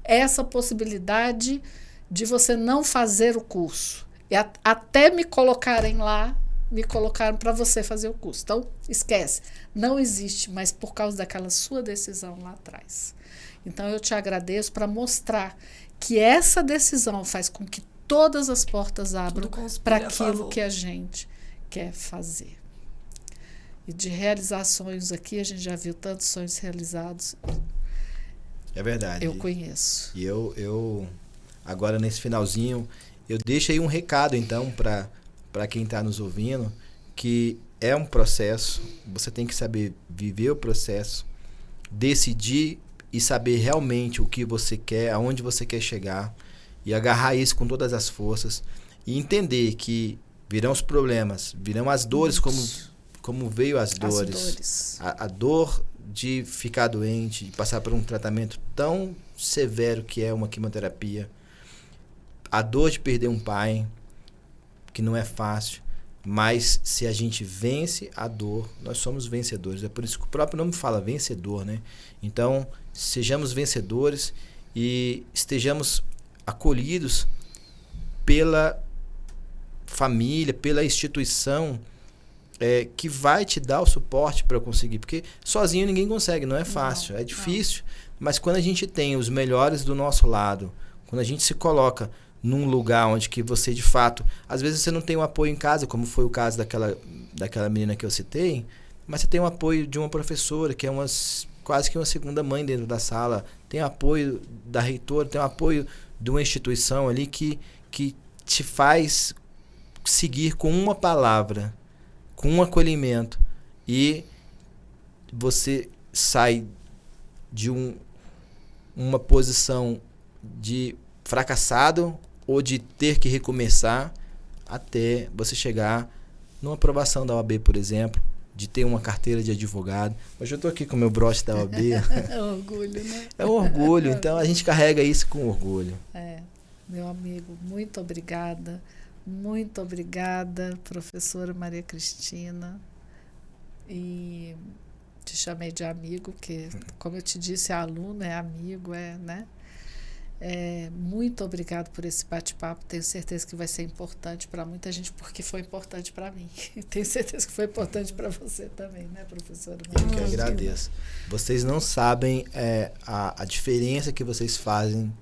essa possibilidade de você não fazer o curso. E até me colocaram para você fazer o curso. Então, esquece. Não existe, mas por causa daquela sua decisão lá atrás. Então, eu te agradeço para mostrar que essa decisão faz com que todas as portas abram para aquilo que a gente quer fazer. E de realizações aqui, a gente já viu tantos sonhos realizados. É verdade. Eu conheço. E eu agora nesse finalzinho, eu deixo aí um recado então para quem está nos ouvindo, que é um processo, você tem que saber viver o processo, decidir e saber realmente o que você quer, aonde você quer chegar, e agarrar isso com todas as forças e entender que virão os problemas, virão as dores, como veio as dores. A dor de ficar doente, de passar por um tratamento tão severo que é uma quimioterapia, a dor de perder um pai, que não é fácil, Mas se a gente vence a dor, nós somos vencedores. É por isso que o próprio nome fala vencedor, né? Então, sejamos vencedores e estejamos acolhidos pela família, pela instituição que vai te dar o suporte para conseguir. Porque sozinho ninguém consegue, não é fácil, é difícil. Mas quando a gente tem os melhores do nosso lado, quando a gente se coloca num lugar onde que você de fato, às vezes você não tem um apoio em casa, como foi o caso daquela menina que eu citei, mas você tem o apoio de uma professora, que é quase que uma segunda mãe dentro da sala, tem apoio da reitora, tem o apoio de uma instituição ali que te faz seguir com uma palavra, com um acolhimento, e você sai de uma posição de fracassado ou de ter que recomeçar até você chegar numa aprovação da OAB, por exemplo, de ter uma carteira de advogado. Hoje eu estou aqui com o meu broche da OAB. É um orgulho, né? É um orgulho, então a gente carrega isso com orgulho. Meu amigo, muito obrigada, professora Maria Cristina. E te chamei de amigo, porque, como eu te disse, é aluno, é amigo, né? Muito obrigado por esse bate-papo. Tenho certeza que vai ser importante para muita gente, porque foi importante para mim. Tenho certeza que foi importante para você também, né, professora? Eu que agradeço. Vocês não sabem a diferença que vocês fazem.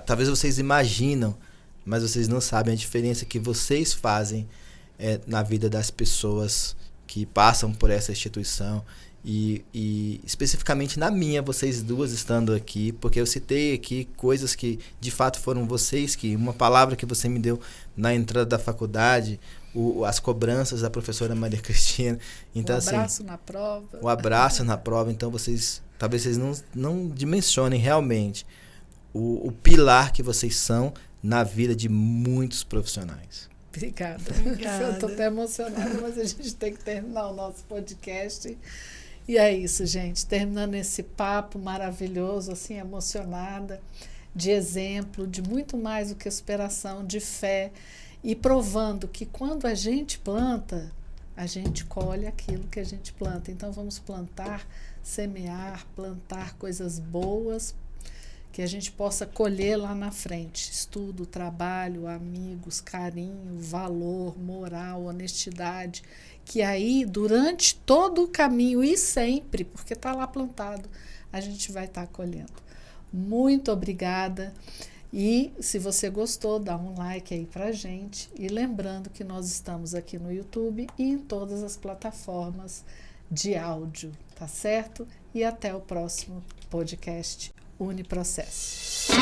Talvez vocês imaginam, mas vocês não sabem a diferença que vocês fazem na vida das pessoas que passam por essa instituição. E especificamente na minha, vocês duas estando aqui, porque eu citei aqui coisas que de fato foram vocês, que uma palavra que você me deu na entrada da faculdade, as cobranças da professora Maria Cristina. Então, o abraço na prova. O abraço na prova. Então talvez vocês não dimensionem realmente o pilar que vocês são na vida de muitos profissionais. Obrigada. Eu estou até emocionada, mas a gente tem que terminar o nosso podcast. E é isso, gente. Terminando esse papo maravilhoso, assim, emocionada, de exemplo, de muito mais do que superação, de fé, e provando que quando a gente planta, a gente colhe aquilo que a gente planta. Então vamos plantar, semear, plantar coisas boas que a gente possa colher lá na frente. Estudo, trabalho, amigos, carinho, valor, moral, honestidade, que aí, durante todo o caminho e sempre, porque está lá plantado, a gente vai estar colhendo. Muito obrigada. E se você gostou, dá um like aí pra gente. E lembrando que nós estamos aqui no YouTube e em todas as plataformas de áudio, tá certo? E até o próximo podcast Uniprocesso.